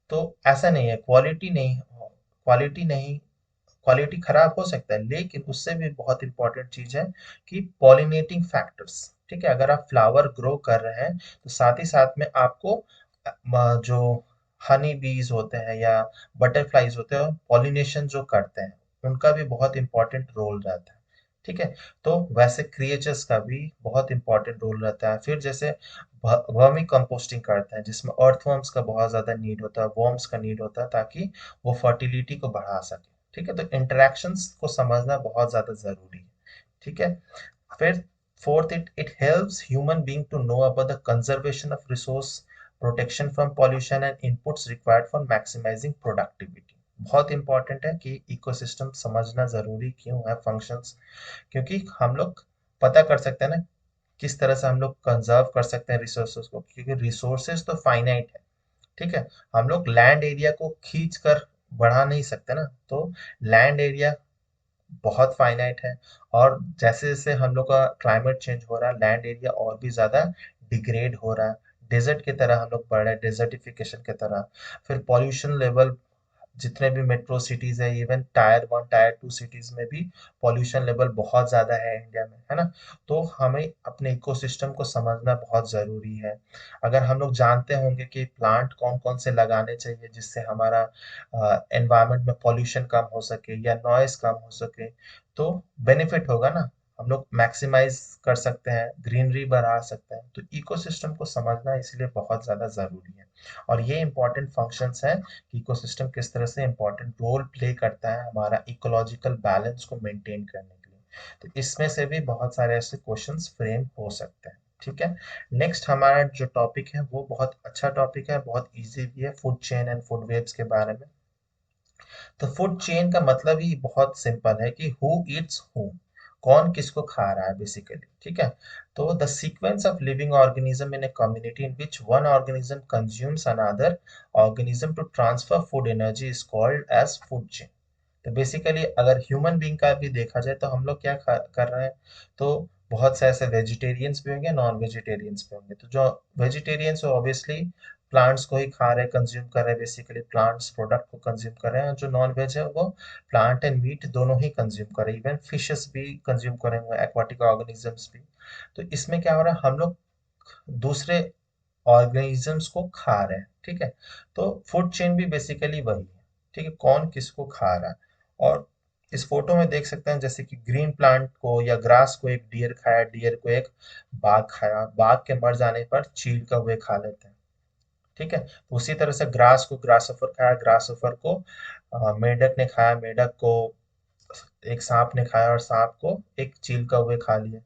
तो ऐसा नहीं है, क्वालिटी नहीं, क्वालिटी खराब हो सकता है, लेकिन उससे भी बहुत इंपॉर्टेंट चीज है कि पॉलिनेटिंग फैक्टर्स। ठीक है। अगर आप फ्लावर ग्रो कर रहे हैं तो साथ ही साथ में आपको जो हनी बीज होते हैं या बटरफ्लाइज होते हैं, पॉलिनेशन जो करते हैं, उनका भी बहुत इंपॉर्टेंट रोल रहता है। ठीक है। तो वैसे क्रिएचर्स का भी बहुत इंपॉर्टेंट रोल रहता है। फिर जैसे वर्मी कंपोस्टिंग करते हैं जिसमें अर्थवर्म्स का बहुत ज्यादा नीड होता है, वर्म्स का नीड होता है, ताकि वो फर्टिलिटी को बढ़ा सके। ठीक है। तो इंटरेक्शंस को समझना बहुत ज्यादा जरूरी है। ठीक है। फिर fourth, it helps human being to know about the conservation of resource, protection from pollution and inputs required for maximising productivity. बहुत इंपॉर्टेंट है कि इकोसिस्टम समझना जरूरी क्यों है, फंक्शंस, क्योंकि हम लोग पता कर सकते हैं ना किस तरह से हम लोग कंजर्व कर सकते हैं रिसोर्सेज को, क्योंकि रिसोर्सेज तो फाइनाइट है। ठीक है। हम लोग लैंड एरिया को खींच कर बढ़ा नहीं सकते ना, तो लैंड एरिया बहुत फाइनाइट है। और जैसे जैसे हम लोग का क्लाइमेट चेंज हो रहा है, लैंड एरिया और भी ज्यादा डिग्रेड हो रहा है, डेजर्ट की तरह हम लोग बढ़ रहे हैं, डेजर्टिफिकेशन की तरह। फिर पॉल्यूशन लेवल, जितने भी मेट्रो सिटीज है, even tier one tier two cities में भी पॉल्यूशन लेवल बहुत ज्यादा है इंडिया में, है ना। तो हमें अपने इकोसिस्टम को समझना बहुत जरूरी है। अगर हम लोग जानते होंगे कि प्लांट कौन कौन से लगाने चाहिए जिससे हमारा एनवायरनमेंट में पॉल्यूशन कम हो सके या नॉइस कम हो सके, तो बेनिफिट होगा ना, हम लोग मैक्सिमाइज कर सकते हैं, ग्रीनरी बढ़ा सकते हैं। तो इकोसिस्टम को समझना इसलिए बहुत ज्यादा जरूरी है। और ये इंपॉर्टेंट फंक्शंस हैं कि इकोसिस्टम किस तरह से इंपॉर्टेंट रोल प्ले करता है हमारा इकोलॉजिकल बैलेंस को मेंटेन करने के लिए। तो इसमें से भी बहुत सारे ऐसे क्वेश्चंस फ्रेम हो सकते हैं। ठीक है। नेक्स्ट हमारा जो टॉपिक है वो बहुत अच्छा टॉपिक है, बहुत इजी भी है, food chain and food webs के बारे में। तो फूड चेन का मतलब ही बहुत सिंपल है कि हु ईट्स हु, कौन किसको खा रहा है बेसिकली। ठीक है। तो the sequence of living organism in a community in which one organism consumes another organism to transfer food energy is called as food chain. तो बेसिकली अगर ह्यूमन बीइंग का भी देखा जाए तो हम लोग क्या कर रहे हैं, तो बहुत से ऐसे वेजिटेरियंस भी होंगे, नॉन वेजिटेरियंस भी होंगे। तो जो वेजिटेरियंस है ऑब्वियसली प्लांट्स को ही खा रहे, कंज्यूम कर रहे हैं, बेसिकली प्लांट्स प्रोडक्ट को कंज्यूम कर रहे हैं। जो नॉन वेज है वो प्लांट एंड मीट दोनों ही कंज्यूम कर रहे हैं, इवन फिशेस भी कंज्यूम करेंगे, एक्वाटिक ऑर्गेनिजम्स भी। तो इसमें क्या हो रहा है, हम लोग दूसरे ऑर्गेनिजम्स को खा रहे हैं। ठीक है। तो फूड चेन भी बेसिकली वही है। ठीक है। कौन किसको खा रहा है। और इस फोटो में देख सकते हैं जैसे कि ग्रीन प्लांट को या ग्रास को एक डियर खाया, डियर को एक बाघ खाया, बाघ के मर जाने पर चील का वे खा लेते हैं। ठीक है, तो उसी तरह से ग्रास को ग्रासोफर खाया, ग्रासोफर को मेंढक ने खाया, मेंढक को एक सांप ने खाया और सांप को एक चील का वे खा लिया।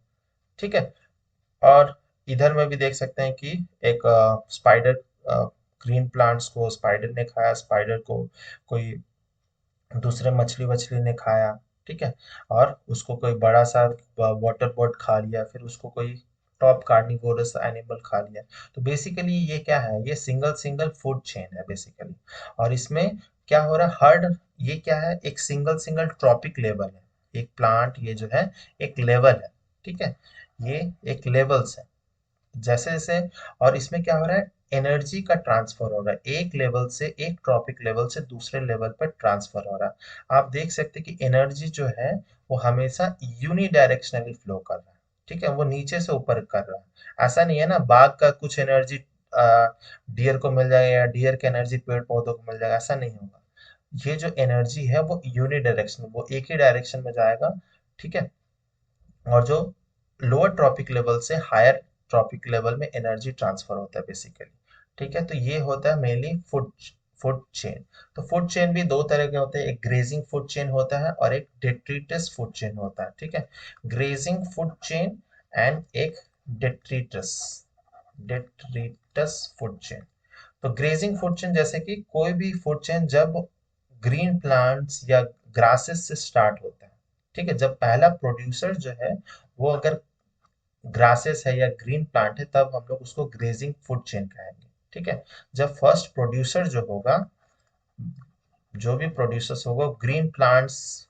ठीक है, और इधर में भी देख सकते हैं कि एक स्पाइडर, ग्रीन प्लांट्स को स्पाइडर ने खाया, स्पाइडर को कोई दूसरे मछली वछली ने खाया। ठीक है, और उसको कोई बड़ा सा वाटर बर्ड खा लिया, फिर उसको कोई टॉप कार्निवोरस एनिमल खा लिया। तो बेसिकली ये क्या है, ये सिंगल सिंगल फूड चेन है बेसिकली। और इसमें क्या हो रहा है, हर ये क्या है, एक सिंगल सिंगल ट्रॉपिक लेवल है। एक प्लांट ये जो है एक लेवल है। ठीक है, ये एक लेवल्स है जैसे जैसे। और इसमें क्या हो रहा है, एनर्जी का ट्रांसफर हो रहा है, एक लेवल से एक ट्रॉपिक लेवल से दूसरे लेवल पर ट्रांसफर हो रहा है। आप देख सकते हैं कि एनर्जी जो है वो हमेशा यूनिडायरेक्शनली फ्लो कर रहा है। ठीक है, वो नीचे से ऊपर कर रहा है। ऐसा नहीं है ना, बाघ का कुछ एनर्जी डियर को मिल जाएगा या डियर की एनर्जी पेड़ पौधों को मिल जाएगा, ऐसा नहीं होगा। ये जो एनर्जी है वो यूनिडायरेक्शन, वो एक ही डायरेक्शन में जाएगा। ठीक है, और जो लोअर ट्रॉपिक लेवल से हायर ट्रॉपिक लेवल में एनर्जी ट्रांसफर होता है बेसिकली। ठीक है, तो ये होता है मेनली फूड फूड चेन। तो फूड चेन भी दो तरह के होते हैं, एक ग्रेजिंग फूड चेन होता है और एक डेट्रिटस फूड चेन होता है। ठीक है, ग्रेजिंग फूड चेन एंड एक डेट्रिटस डेट्रिटस फूड चेन। तो ग्रेजिंग फूड चेन जैसे कि कोई भी फूड चेन जब ग्रीन प्लांट्स या ग्रासेस से स्टार्ट होता है। ठीक है, जब पहला प्रोड्यूसर जो है वो अगर ग्रासेस है या ग्रीन प्लांट है, तब हम लोग उसको ग्रेजिंग फूड चेन कहेंगे। ठीक है, जब फर्स्ट प्रोड्यूसर जो होगा, जो भी प्रोड्यूसर्स होगा, ग्रीन प्लांट्स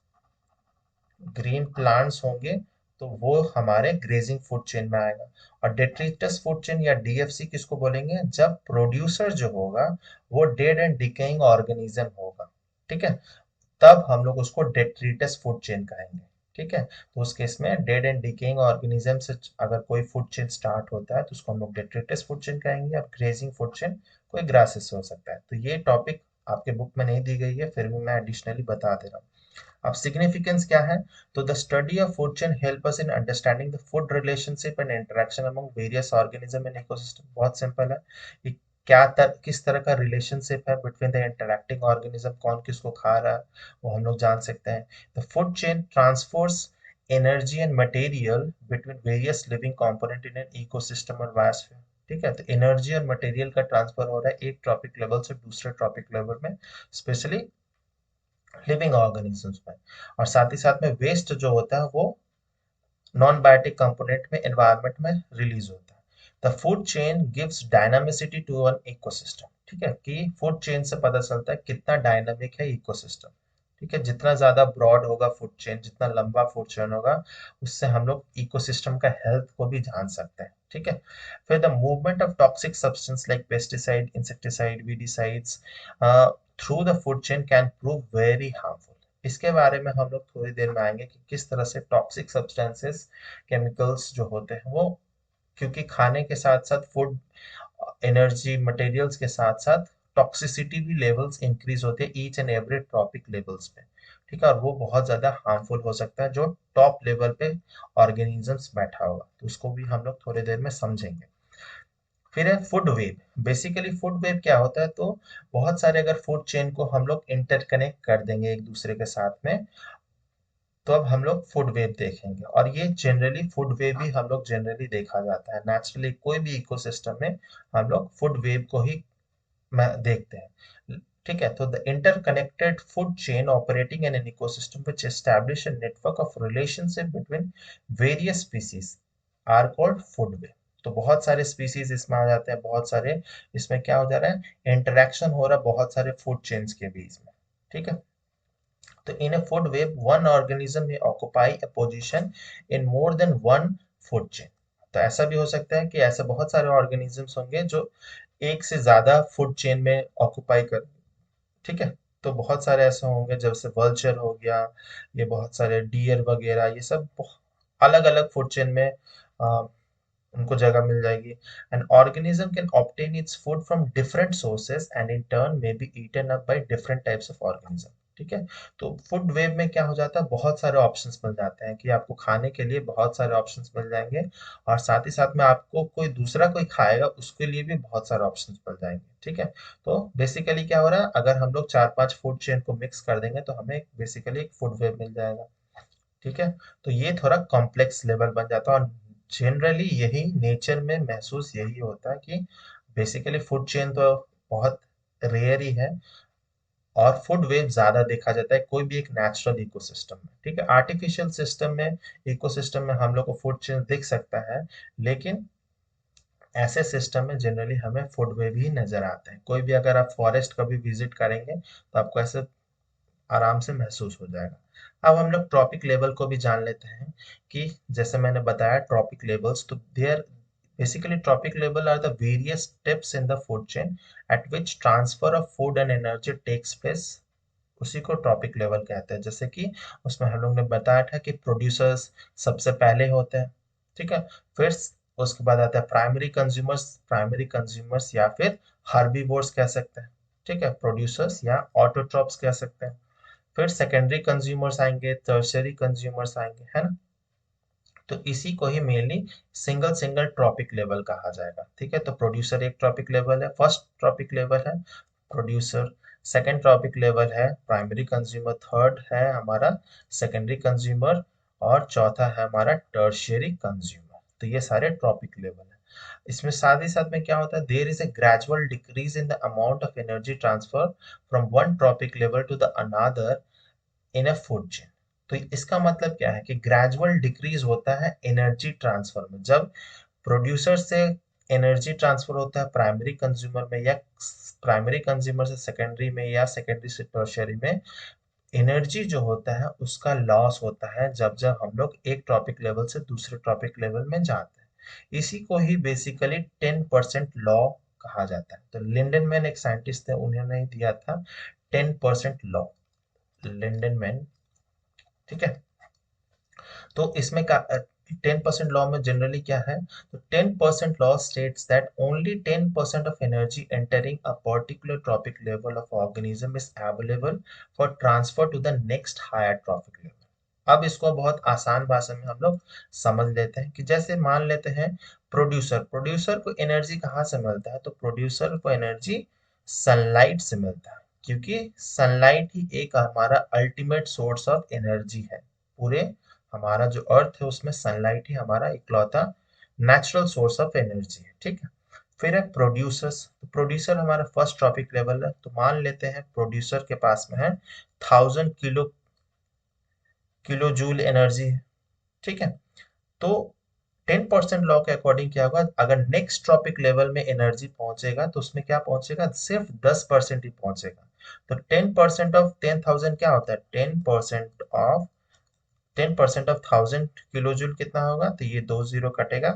होंगे, तो वो हमारे ग्रेजिंग फूड चेन में आएगा। और डेट्रिटस फूड चेन या डीएफसी किसको बोलेंगे, जब प्रोड्यूसर जो होगा वो डेड एंड डिकेइंग ऑर्गेनिज्म होगा। ठीक है, तब हम लोग उसको डेट्रिटस फूड चेन कहेंगे। ठीक है, तो उस केस में डेड एंड डिकेइंग ऑर्गेनिज्म से अगर कोई फूड चेन स्टार्ट होता है तो उसको हम लोग डेट्रिटस फूड चेन कहेंगे, और ग्रेजिंग फूड चेन कोई ग्रासेस हो सकता है। तो ये टॉपिक आपके बुक में नहीं दी गई है, फिर भी मैं एडिशनली बता दे रहा हूँ। अब सिग्निफिकेंस क्या है, तो the study of food chain help us in understanding the food relationship and interaction among various organism in ecosystem. बहुत सिंपल है, ये किस तरह का रिलेशनशिप है बिटवीन द इंटरैक्टिंग ऑर्गेनिज्म, कौन किसको खा रहा है वो हम लोग जान सकते हैं। The food chain transfers energy and material between various living component in an ecosystem और बायोस्फीयर। ठीक है, तो एनर्जी और मटेरियल का ट्रांसफर हो रहा है एक ट्रॉपिक लेवल से दूसरे ट्रॉपिक लेवल में, स्पेशली लिविंग ऑर्गेनिजम्स में। और साथ ही साथ में वेस्ट जो होता है वो नॉन बायोटिक कंपोनेंट में एनवायरनमेंट में रिलीज होता है। The food chain gives dynamicity to an ecosystem. ठीक है, कि फूड चेन से पता चलता है कितना डायनामिक है इकोसिस्टम। ठीक है, जितना ज्यादा ब्रॉड होगा फूड चेन, जितना लंबा फूड चेन होगा, उससे हम लोग इकोसिस्टम का हेल्थ को भी जान सकते हैं। ठीक है, फिर the movement of toxic substance like pesticide, insecticide, weedicides through the food chain can prove very harmful. इसके बारे में हम लोग थोड़ी देर में आएंगे कि किस तरह से टॉक्सिक सब्सटेंसेस, केमिकल्स जो होते हैं वो, क्योंकि खाने के साथ साथ फूड एनर्जी मटेरियल्स के साथ साथ टॉक्सिसिटी भी लेवल्स इंक्रीज होते हैं each and every trophic levels पे। ठीक है, और वो बहुत ज्यादा हार्मफुल हो सकता है जो टॉप लेवल पे ऑर्गेनिजम्स बैठा होगा, तो उसको भी हम लोग थोड़ी देर में समझेंगे। फिर है food web. Basically food web क्या होता है, तो बहुत सारे अगर फूड चेन को हम लोग इंटरकनेक्ट कर देंगे एक दूसरे के साथ में, तो अब हम लोग फूड वेव देखेंगे। और ये जनरली फूड वेव ही हम लोग जनरली देखा जाता है नेचुरली, कोई भी इकोसिस्टम में हम लोग फूड वेव को ही देखते हैं। ठीक है, तो the interconnected food chain operating in an ecosystem which establish a network of relationship between various species are called food web. तो बहुत सारे स्पीसीज इसमें आ जाते हैं, बहुत सारे इसमें क्या हो जा रहा है, इंटरेक्शन हो रहा है बहुत सारे फूड चेन्स के बीच में। ठीक है, तो in a food web, one organism may occupy a position in more than one food chain. तो ऐसा भी हो सकता है कि ऐसे बहुत सारे ऑर्गेनिजम्स होंगे जो एक से ज्यादा फूड चेन में ऑक्युपाई कर। ठीक है, तो बहुत सारे ऐसे होंगे जैसे वल्चर हो गया, ये बहुत सारे डियर वगैरह, ये सब अलग अलग फूड चेन में उनको जगह मिल जाएगी। An organism can obtain its food from different sources and in turn may be eaten up by different types of organism. ठीक है। तो फूड वेव में क्या हो जाता है, बहुत सारे ऑप्शंस मिल जाते हैं कि आपको खाने के लिए बहुत सारे ऑप्शंस मिल जाएंगे, और साथ ही साथ में आपको कोई दूसरा कोई खाएगा उसके लिए भी बहुत सारे ऑप्शंस मिल जाएंगे। ठीक है। तो बेसिकली क्या हो रहा है, अगर हम लोग 4-5 फूड चेन को मिक्स कर देंगे तो हमें बेसिकली एक फूड वेव मिल जाएगा। ठीक है। तो ये थोड़ा कॉम्प्लेक्स लेवल बन जाता है, और जनरली यही नेचर में महसूस यही होता है कि बेसिकली फूड चेन तो बहुत रेयर ही है, और फूड वेव ज्यादा देखा जाता है कोई भी एक नेचुरल इकोसिस्टम में। ठीक है। आर्टिफिशियल सिस्टम में, इकोसिस्टम में हम लोग को फूड चेन दिख सकता है, लेकिन ऐसे सिस्टम में जनरली हमें फूड वेव ही नजर आते हैं। कोई भी अगर आप फॉरेस्ट कभी विजिट करेंगे तो आपको ऐसे आराम से महसूस हो जाएगा। अब हम लोग ट्रॉपिक लेवल को भी जान लेते हैं कि जैसे मैंने बताया ट्रॉपिक लेवल्स, तो there basically trophic level are the various steps in the food chain at which transfer of food and energy takes place, उसी को ट्रॉपिक लेवल कहते हैं। जैसे कि उसमें हम लोग ने बताया था कि प्रोड्यूसर्स सबसे पहले होते हैं। ठीक है। फिर उसके बाद आता है प्राइमरी कंज्यूमर्स या फिर हर्बीवोर्स कह सकते हैं। ठीक है, प्रोड्यूसर्स या ऑटोट्रॉप्स कह सकते हैं। फिर सेकेंडरी कंज्यूमर्स आएंगे, टर्शियरी कंज्यूमर्स आएंगे, है ना। तो इसी को ही mainly single single trophic level कहा जाएगा। ठीक है। तो प्रोड्यूसर एक ट्रॉपिक लेवल है, फर्स्ट ट्रॉपिक लेवल है प्रोड्यूसर, सेकेंड ट्रॉपिक लेवल है प्राइमरी कंज्यूमर, थर्ड है हमारा सेकेंडरी कंज्यूमर, और चौथा है हमारा टर्शियरी कंज्यूमर। तो ये सारे ट्रॉपिक लेवल है। इसमें साथ ही साथ में क्या होता है, there is a gradual decrease in the amount of energy transfer from one trophic level to the another in a food chain. तो इसका मतलब क्या है कि ग्रेजुअल डिक्रीज होता है एनर्जी ट्रांसफर में। जब प्रोड्यूसर से एनर्जी ट्रांसफर होता है प्राइमरी कंज्यूमर में, या प्राइमरी कंज्यूमर से सेकेंडरी में, या सेकेंडरी से टर्शियरी में, एनर्जी जो होता है उसका लॉस होता है जब जब हम लोग एक ट्रॉपिक लेवल से दूसरे ट्रॉपिक लेवल में जाते हैं। इसी को ही बेसिकली 10% लॉ कहा जाता है। तो लिंडनमैन एक साइंटिस्ट थे, उन्होंने दिया था 10% लॉ, लिंडनमैन। ठीक है। तो इसमें का 10% लॉ में जनरली क्या है, तो 10% law states that only 10% of energy entering a particular trophic level of organism is available for transfer to the next higher trophic level. अब इसको बहुत आसान भाषा में हम लोग समझ लेते हैं कि जैसे मान लेते हैं प्रोड्यूसर को एनर्जी कहाँ से मिलता है, तो प्रोड्यूसर को एनर्जी सनलाइट से मिलता है, क्योंकि सनलाइट ही एक हमारा अल्टीमेट सोर्स ऑफ एनर्जी है। पूरे हमारा जो अर्थ है उसमें सनलाइट ही हमारा इकलौता नेचुरल सोर्स ऑफ एनर्जी है। ठीक है। फिर है प्रोड्यूसर्स। तो प्रोड्यूसर हमारा फर्स्ट ट्रॉपिक लेवल है, तो मान लेते हैं प्रोड्यूसर के पास में है 1000 किलो जूल एनर्जी है। ठीक है। तो 10% लॉ के अकॉर्डिंग क्या होगा, अगर नेक्स्ट ट्रॉपिक लेवल में एनर्जी पहुंचेगा तो उसमें क्या पहुंचेगा, सिर्फ 10% ही पहुंचेगा। तो 10% ऑफ 10,000 क्या होता है, 10% ऑफ 1000 किलो जूल कितना होगा, तो ये दो जीरो कटेगा,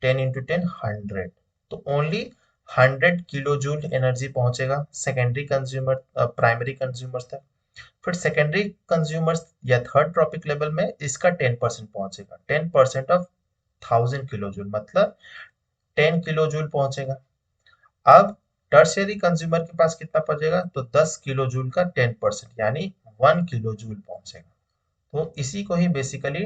10 × 10 100। तो ओनली 100 किलो जूल एनर्जी पहुंचेगा सेकेंडरी कंज्यूमर प्राइमरी कंज्यूमर तक। फिर सेकेंडरी कंज्यूमर्स या थर्ड ट्रॉपिक लेवल में इसका 10% पहुंचेगा, 10% ऑफ 1000 किलो जूल मतलब 10 किलो जूल पहुंचेगा। अब टर्शियरी कंज्यूमर के पास कितना पहुंचेगा, तो 10 किलो जूल का 10% यानी 1 किलो जूल पहुंचेगा। तो इसी को ही बेसिकली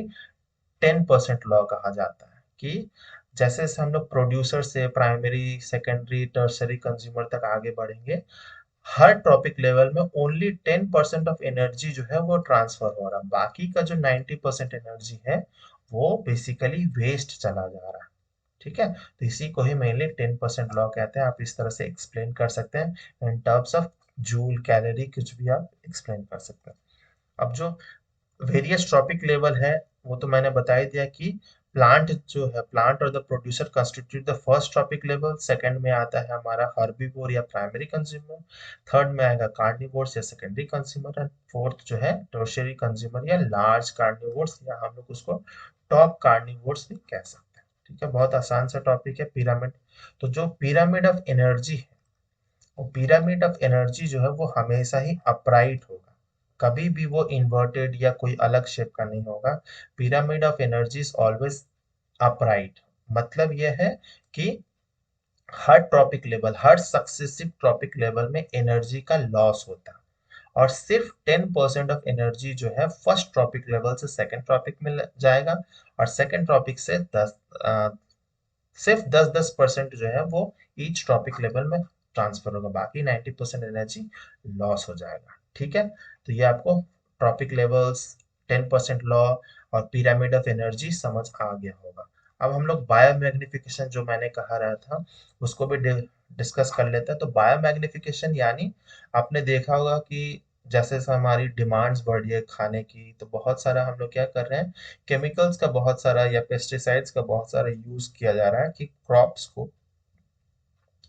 10% लॉ कहा जाता है कि जैसे जैसे हम लोग प्रोड्यूसर से प्राइमरी सेकेंडरी टर्सरी कंज्यूमर तक आगे बढ़ेंगे, हर ट्रॉपिक लेवल में ओनली 10% ऑफ एनर्जी जो है वो ट्रांसफर हो रहा है, बाकी का जो 90% एनर्जी है वो बेसिकली वेस्ट चला जा रहा है। ठीक है। तो इसी को ही मेनली 10% लॉ कहते हैं। आप इस तरह से एक्सप्लेन कर सकते हैं in terms of joule calorie, कुछ भी आप एक्सप्लेन कर सकते हैं। अब जो वेरियस ट्रॉपिक लेवल है वो तो मैंने बता ही दिया कि प्लांट जो है, प्लांट और the producer constitute the first trophic level, second में आता है हमारा हर्बीवोर या प्राइमरी कंज्यूमर, थर्ड में आएगा कार्निवोर्स या सेकेंडरी कंज्यूमर, एंड फोर्थ जो है टर्शियरी कंज्यूमर या लार्ज कार्निवोर्स, या हम लोग उसको टॉप कार्निवोर्स भी कह सकते हैं। ठीक है। बहुत आसान सा टॉपिक है पिरामिड। तो जो पिरामिड ऑफ एनर्जी है, वो पिरामिड ऑफ एनर्जी जो है वो हमेशा ही अपराइट होगा, कभी भी वो इन्वर्टेड या कोई अलग शेप का नहीं होगा। Pyramid of energy is always upright. मतलब यह है कि हर ट्रॉपिक लेवल, हर सक्सेसिव ट्रॉपिक लेवल में एनर्जी का लॉस होता है, और सिर्फ 10% ऑफ एनर्जी जो है फर्स्ट ट्रॉपिक लेवल से सेकंड ट्रॉपिक में जाएगा, और सेकंड ट्रॉपिक से सिर्फ 10-10% जो है वो ईच ट्रॉपिक लेवल में ट्रांसफर होगा, बाकी 90% एनर्जी लॉस हो जाएगा। ठीक है, तो ये आपको ट्रॉपिक लेवल्स, 10% लॉ और पिरामिड ऑफ एनर्जी समझ आ गया होगा। अब हम लोग बायोमैग्निफिकेशन जो मैंने कहा रहा था उसको भी डिस्कस कर लेते हैं। तो बायोमैग्निफिकेशन यानी आपने देखा होगा कि जैसे जैसे हमारी डिमांड्स बढ़ रही है खाने की, तो बहुत सारा हम लोग क्या कर रहे हैं, केमिकल्स का बहुत सारा या पेस्टिसाइड्स का बहुत सारा यूज किया जा रहा है कि क्रॉप्स को,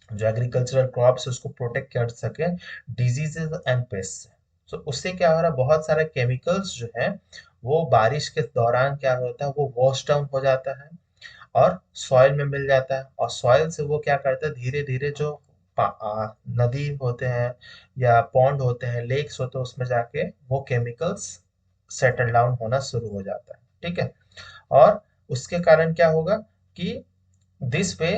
जो एग्रीकल्चरल क्रॉप्स है उसको प्रोटेक्ट कर सके डिजीजेज एंड पेस्ट से। तो उससे क्या हो रहा है, बहुत सारे केमिकल्स जो है वो बारिश के दौरान क्या होता है वो वॉश डाउन हो जाता है और सॉइल में मिल जाता है, और सॉइल से वो क्या करता है धीरे धीरे जो नदी होते हैं या पॉन्ड होते हैं, लेक्स होते हैं, उसमें जाके वो केमिकल्स सेटल डाउन होना शुरू हो जाता है। ठीक है, और उसके कारण क्या होगा कि this way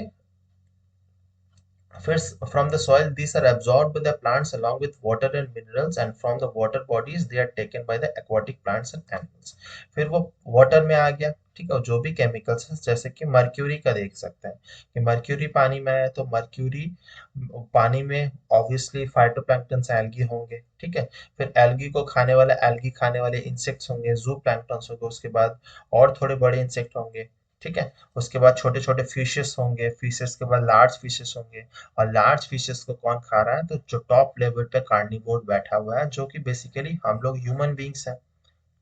first from the soil these are absorbed by the plants along with water and minerals, and from the water bodies they are taken by the aquatic plants and animals। फिर वो water में आ गया। ठीक है, जो भी chemicals है जैसे कि मर्क्यूरी का देख सकते हैं कि मर्क्यूरी पानी में है, तो मर्क्यूरी पानी में ऑब्वियसली फाइटोप्लैंक्टन एल्गी होंगे। ठीक है, फिर एल्गी को खाने वाला एल्गी खाने वाले इंसेक्ट्स होंगे, जू प्लैंक्टन्स होंगे, उसके बाद और थोड़े बड़े इंसेक्ट होंगे। ठीक है, उसके बाद छोटे छोटे फिशेस होंगे, फिशेस के बाद लार्ज फिशेस होंगे, और लार्ज फिशेस को कौन खा रहा है, तो जो टॉप लेवल पे कार्निवोर बैठा हुआ है, जो कि बेसिकली हम लोग ह्यूमन बींग्स हैं।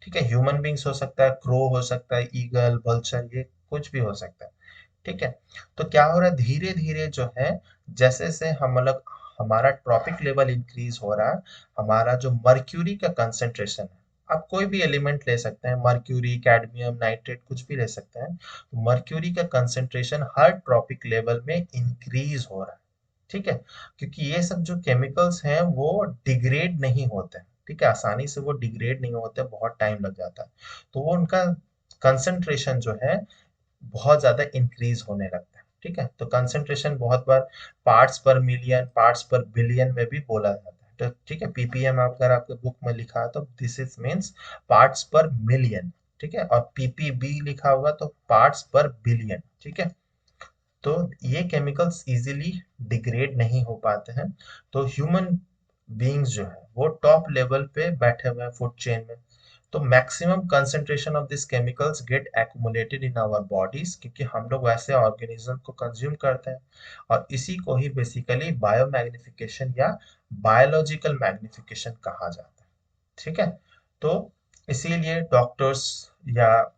ठीक है, ह्यूमन बींग्स हो सकता है, क्रो हो सकता है, ईगल, वल्चर, ये कुछ भी हो सकता है। ठीक है, तो क्या हो रहा है धीरे धीरे जो है, जैसे जैसे हम लोग हमारा ट्रॉपिक लेवल इंक्रीज हो रहा है, हमारा जो मर्क्यूरी का कंसेंट्रेशन है, आप कोई भी एलिमेंट ले सकते हैं, मर्क्यूरी, कैडमियम, नाइट्रेट, कुछ भी ले सकते हैं, तो मर्क्यूरी का कंसेंट्रेशन हर ट्रॉपिक लेवल में इंक्रीज हो रहा है। ठीक है, क्योंकि ये सब जो केमिकल्स हैं वो डिग्रेड नहीं होते हैं। ठीक है, आसानी से वो डिग्रेड नहीं होते, बहुत टाइम लग जाता है, तो वो उनका कंसंट्रेशन जो है बहुत ज्यादा इंक्रीज होने लगता है। ठीक है, तो कंसंट्रेशन बहुत बार पार्ट्स पर मिलियन, पार्ट्स पर बिलियन में भी बोला जाता है। तो ठीक है, पीपीएम अगर आपके बुक में लिखा है तो दिस इज मीन्स पार्ट्स पर मिलियन। ठीक है, और पीपीबी लिखा होगा तो पार्ट्स पर बिलियन। ठीक है, तो ये केमिकल्स इजीली डिग्रेड नहीं हो पाते हैं। तो ह्यूमन बीइंग्स जो है वो टॉप लेवल पे बैठे हुए हैं फूड चेन में, तो maximum concentration of this chemicals get accumulated in our bodies, क्योंकि हम लोग वैसे ऑर्गेनिज्म को कंज्यूम करते हैं, और इसी को ही बेसिकली बायोमैग्निफिकेशन या बायोलॉजिकल मैग्निफिकेशन कहा जाता है। ठीक है, तो इसीलिए डॉक्टर्स या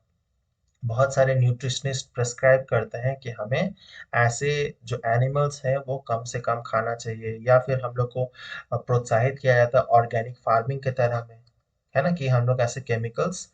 बहुत सारे न्यूट्रिशनिस्ट प्रेस्क्राइब करते हैं कि हमें ऐसे जो एनिमल्स हैं वो कम से कम खाना चाहिए, या फिर हम लोग को प्रोत्साहित किया जाता है ऑर्गेनिक फार्मिंग के तरह में, है ना, कि हम लोग ऐसे केमिकल्स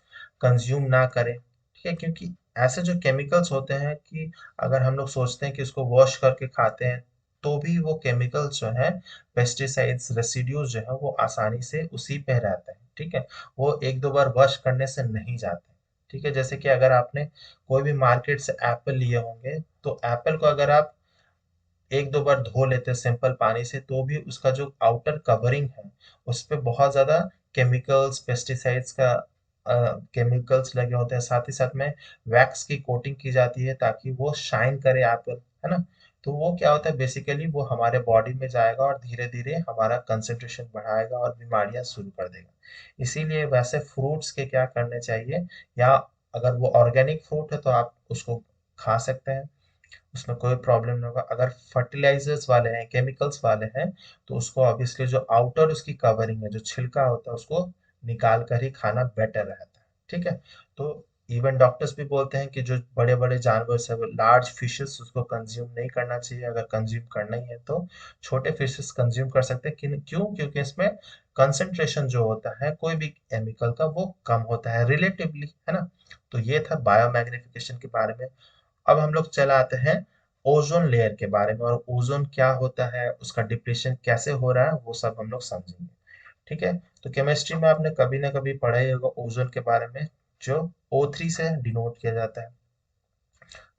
कंज्यूम ना करें। ठीक है, क्योंकि ऐसे जो केमिकल्स होते हैं कि अगर हम लोग सोचते हैं कि उसको वॉश करके खाते हैं, तो भी वो केमिकल्स जो है, पेस्टिसाइड्स रेसिड्यूज जो है वो आसानी से उसी पे रहते हैं। ठीक है, वो एक दो बार वॉश करने से नहीं जाते। ठीक है, जैसे कि अगर आपने कोई भी मार्केट से एप्पल लिए होंगे, तो एप्पल को अगर आप एक दो बार धो लेते हैं सिंपल पानी से, तो भी उसका जो आउटर कवरिंग है उस पे बहुत ज्यादा केमिकल्स, पेस्टिसाइड्स का केमिकल्स लगे होते हैं, साथ ही साथ में वैक्स की कोटिंग की जाती है ताकि वो शाइन करे एप्पल, है ना। तो वो क्या होता है बेसिकली, वो हमारे बॉडी में जाएगा और धीरे धीरे हमारा कंसंट्रेशन बढ़ाएगा और बीमारियां शुरू कर देगा। इसीलिए वैसे फ्रूट्स के क्या करने चाहिए, या अगर वो ऑर्गेनिक फ्रूट है तो आप उसको खा सकते हैं, उसमें कोई प्रॉब्लम नहीं होगा। अगर फर्टिलाइजर्स वाले हैं, केमिकल्स वाले हैं, तो उसको ऑब्वियसली जो आउटर उसकी कवरिंग है, जो छिलका होता है, उसको निकाल कर ही खाना बेटर रहता है। ठीक है, तो इवन डॉक्टर्स भी बोलते हैं कि जो बड़े बड़े जानवर से लार्ज फिशेस उसको कंज्यूम नहीं करना चाहिए, अगर कंज्यूम करना ही है तो छोटे फिशेस कंज्यूम कर सकते हैं। क्यों, क्योंकि इसमें कंसंट्रेशन जो होता है कोई भी केमिकल का वो कम होता है रिलेटिवली, है ना। तो ये था बायोमैग्निफिकेशन के बारे में। अब हम लोग चले आते हैं ओजोन लेयर के बारे में, और ओजोन क्या होता है, उसका डिप्लीशन कैसे हो रहा है, वो सब हम लोग समझेंगे। ठीक है, तो केमिस्ट्री में आपने कभी ना कभी पढ़ा ही होगा ओजोन के बारे में, जो O3 से डिनोट किया जाता है।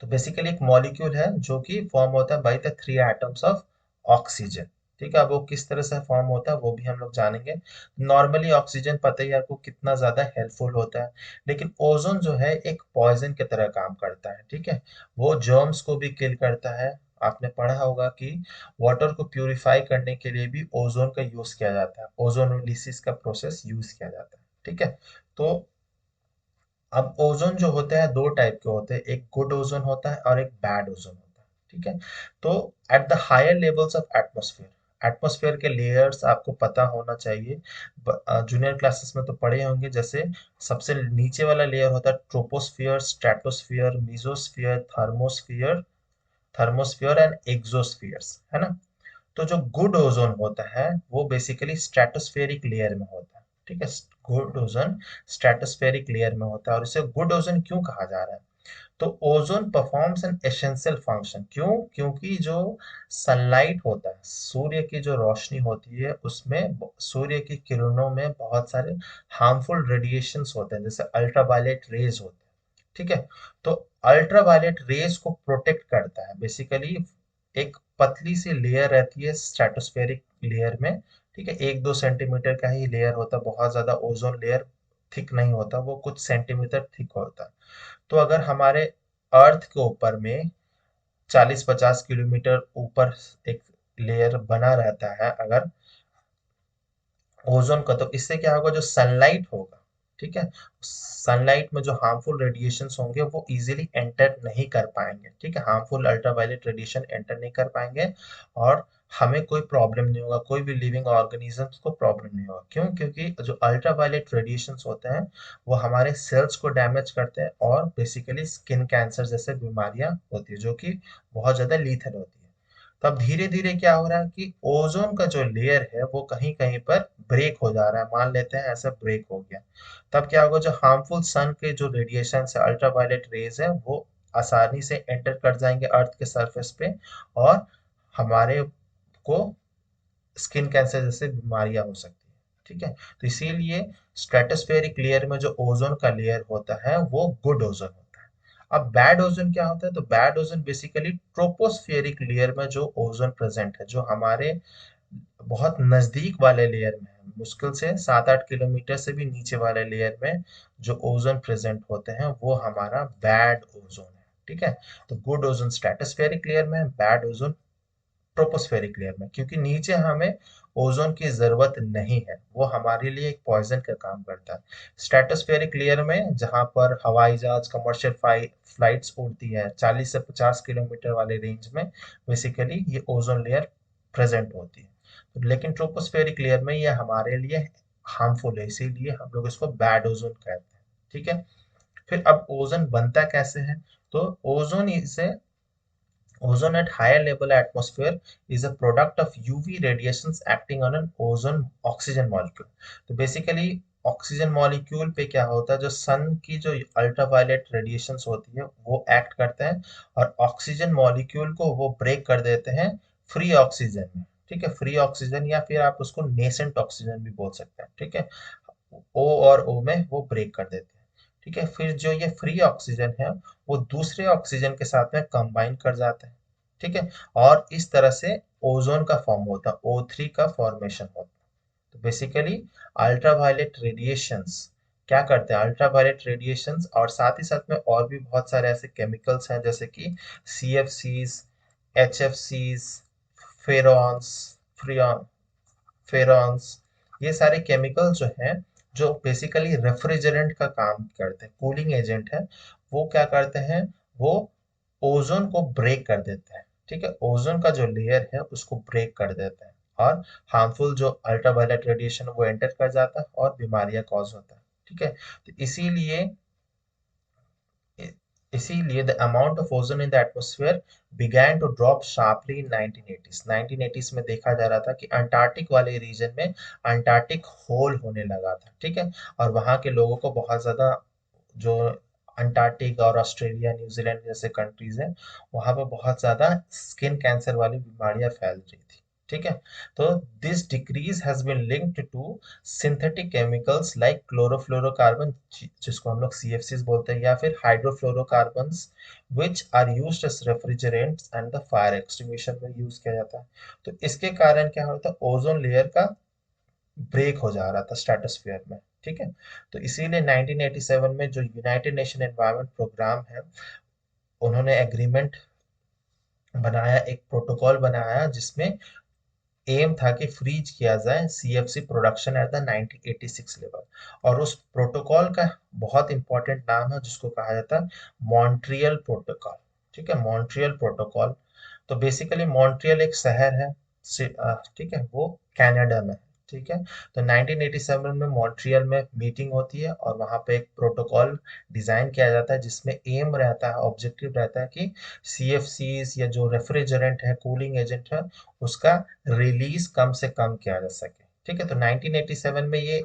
तो बेसिकली एक मॉलिक्यूल है जो कि फॉर्म होता है by the 3 atoms of oxygen. ठीक है, अब वो किस तरह से फॉर्म होता है वो भी हम लोग जानेंगे। नॉर्मली ऑक्सीजन पता ही है आपको कितना ज्यादा हेल्पफुल होता है, लेकिन ओजोन जो है एक पॉइजन की तरह काम करता है। ठीक है, वो जर्म्स को भी किल करता है। आपने पढ़ा होगा कि वाटर को प्यूरिफाई करने के लिए भी ओजोन का यूज किया जाता है, ओजोनोलिसिस का प्रोसेस यूज किया जाता है। ठीक है, तो अब ओजोन जो होता है दो टाइप के होते हैं, एक गुड ओजोन होता है और एक बैड ओजोन होता है। ठीक है, तो at the higher levels of atmosphere, atmosphere के लेयर्स आपको पता होना चाहिए, जूनियर क्लासेस में तो पढ़े होंगे। जैसे सबसे नीचे वाला लेयर होता है troposphere, stratosphere, mesosphere, thermosphere, thermosphere and exospheres, है ना। तो जो गुड ओजोन होता है वो बेसिकली स्ट्रेटोस्फेरिक लेयर में होता है। ठीक है, गुड ओजोन स्ट्रेटोस्फेरिक लेयर में होता है, और इसे गुड ओजोन क्यों कहा जा रहा है? तो ozone performs an essential function, क्यों? क्योंकि जो सनलाइट होता है, सूर्य की जो रोशनी होती है उसमें सूर्य की किरणों में बहुत सारे हार्मफुल रेडिएशंस होते हैं, जैसे अल्ट्रावायलेट रेज होते हैं। ठीक है, तो अल्ट्रावायलेट रेज को प्रोटेक्ट करता है बेसिकली, एक पतली सी लेयर रहती है स्ट्रेटोस्फेरिक लेयर में। ठीक है, 1-2 सेंटीमीटर का ही लेयर होता है, बहुत ज्यादा ओजोन लेयर थिक नहीं होता, वो कुछ सेंटीमीटर थिक होता है। तो अगर हमारे अर्थ के ऊपर में 40-50 किलोमीटर ऊपर एक लेयर बना रहता है अगर ओजोन का, तो इससे क्या होगा, जो सनलाइट होगा, ठीक है, सनलाइट में जो हार्मफुल रेडिएशंस होंगे वो इजीली एंटर नहीं कर पाएंगे। ठीक है, हार्मफुल अल्ट्रावायलेट रेडिएशन एंटर नहीं कर पाएंगे, और हमें कोई प्रॉब्लम नहीं होगा, कोई भी लिविंग ऑर्गेनिजम्स को प्रॉब्लम नहीं होगा। क्यों? क्योंकि जो अल्ट्रावायलेट रेडिएशंस होते हैं वो हमारे सेल्स को डैमेज करते हैं, और बेसिकली स्किन कैंसर जैसे बीमारियां होती है जो कि बहुत ज्यादा लीथल होती है। तब धीरे धीरे क्या हो रहा है कि ओजोन का जो लेयर है वो कहीं कहीं पर ब्रेक हो जा रहा है, मान लेते हैं ऐसा ब्रेक हो गया। तब क्या होगा, जो हार्मफुल सन के जो रेडिएशन है, अल्ट्रावायलेट रेज है, वो आसानी से एंटर कर जाएंगे अर्थ के सरफेस पे, और हमारे को स्किन कैंसर जैसे बीमारियां हो सकती है। ठीक है, तो इसीलिए स्ट्रेटोस्फेरिक लेयर में जो ओजोन का लेयर होता है वो गुड ओजोन होता है। अब बैड ओजोन क्या होता है? तो bad ozone basically tropospheric layer में जो ओजोन प्रेजेंट है, जो हमारे बहुत नजदीक वाले लेयर में है, मुश्किल से 7-8 किलोमीटर से भी नीचे वाले लेयर में जो ओजोन प्रेजेंट होते हैं वो हमारा बैड ओजोन है। ठीक है, तो गुड ओजोन स्ट्रेटोस्फेरिक लेयर में है, बैड ओजोन ट्रोपोस्फेरिक लेयर में, क्योंकि नीचे हमें ओजोन की जरूरत नहीं है, वो हमारे लिए एक पॉइजन का काम करता है। स्ट्रेटोस्फेरिक लेयर में जहां पर हवाई जहाज, कमर्शियल फ्लाइट्स उड़ती है 40 से 50 किलोमीटर वाले रेंज में, बेसिकली ये ओजोन लेयर प्रेजेंट होती है। लेकिन ट्रोपोस्फेरिक लेयर में ये हमारे लिए हार्मफुल है, इसीलिए हम लोग इसको बैड ओजोन कहते हैं। ठीक है, फिर अब ओजोन बनता कैसे है? तो ओजोन इसे ozone at higher level atmosphere is a product of UV radiations acting on an ozone oxygen molecule। तो बेसिकली ऑक्सीजन मॉलिक्यूल पे क्या होता है, जो सन की जो अल्ट्रावायलेट रेडिएशंस होती है वो एक्ट करते हैं, और ऑक्सीजन मॉलिक्यूल को वो ब्रेक कर देते हैं फ्री ऑक्सीजन में। ठीक है, फ्री ऑक्सीजन, या फिर आप उसको नेसेंट ऑक्सीजन भी बोल सकते हैं। ठीक है, ओ और ओ में वो ब्रेक कर देते हैं। ठीक है, फिर जो ये फ्री ऑक्सीजन है वो दूसरे ऑक्सीजन के साथ में कंबाइन कर जाता है। ठीक है, और इस तरह से ओजोन का फॉर्म होता है, O3 का फॉर्मेशन होता है। तो बेसिकली अल्ट्रावायलेट रेडिएशंस क्या करते हैं, अल्ट्रावायलेट रेडिएशंस, और साथ ही साथ में और भी बहुत सारे ऐसे केमिकल्स हैं जैसे कि CFCs, HFCs, फेरॉन्स, फ्रियॉन, फेरॉन्स, ये सारे केमिकल जो हैं, जो बेसिकली रेफ्रिजरेंट का काम करते हैं, कूलिंग एजेंट है, वो क्या करते हैं, वो ओजोन को ब्रेक कर देते हैं। ठीक है, ओजोन का जो लेयर है उसको ब्रेक कर देते हैं, और हार्मफुल जो अल्ट्रावायलेट रेडिएशन वो एंटर कर जाता है और बीमारियां कॉज होता है। ठीक है, तो इसीलिए the amount of ozone in the atmosphere began to drop sharply in 1980s। 1980s में देखा जा रहा था कि अंटार्कटिक वाले रीजन में अंटार्कटिक होल होने लगा था। ठीक है, और वहां के लोगों को बहुत ज्यादा, जो अंटार्कटिक और ऑस्ट्रेलिया, न्यूजीलैंड जैसे कंट्रीज हैं, वहां पर बहुत ज्यादा स्किन कैंसर वाली बीमारियां फैल रही थी। ठीक है। तो this decrease has been linked to synthetic chemicals like chlorofluorocarbon, जिसको हम लोग सीएफसीज बोलते हैं, या फिर hydrofluorocarbons which are used as refrigerants and the fire extinguisher में यूज किया जाता है। तो इसके कारण क्या होता है, ओजोन लेयर का ब्रेक हो जा रहा था स्ट्रेटोस्फीयर में। ठीक है। तो इसीलिए 1987 में जो यूनाइटेड नेशन एनवायरनमेंट प्रोग्राम है, उन्होंने एग्रीमेंट बनाया, एक प्रोटोकॉल बनाया, जिसमें एम था कि फ्रीज किया जाए CFC production at the 1986 level. और उस प्रोटोकॉल का बहुत इंपॉर्टेंट नाम है, जिसको कहा जाता है मॉन्ट्रियल प्रोटोकॉल। ठीक है, मॉन्ट्रियल प्रोटोकॉल। तो बेसिकली मॉन्ट्रियल एक शहर है, ठीक है, वो कनाडा में है। ठीक है। तो 1987 में मॉन्ट्रियल में मीटिंग होती है, और वहां पे एक प्रोटोकॉल डिजाइन किया जाता है, जिसमें एम रहता है, ऑब्जेक्टिव रहता है कि सीएफसीज या जो रेफ्रिजरेंट है, कूलिंग एजेंट है, उसका रिलीज कम से कम किया जा सके। ठीक है। तो 1987 में ये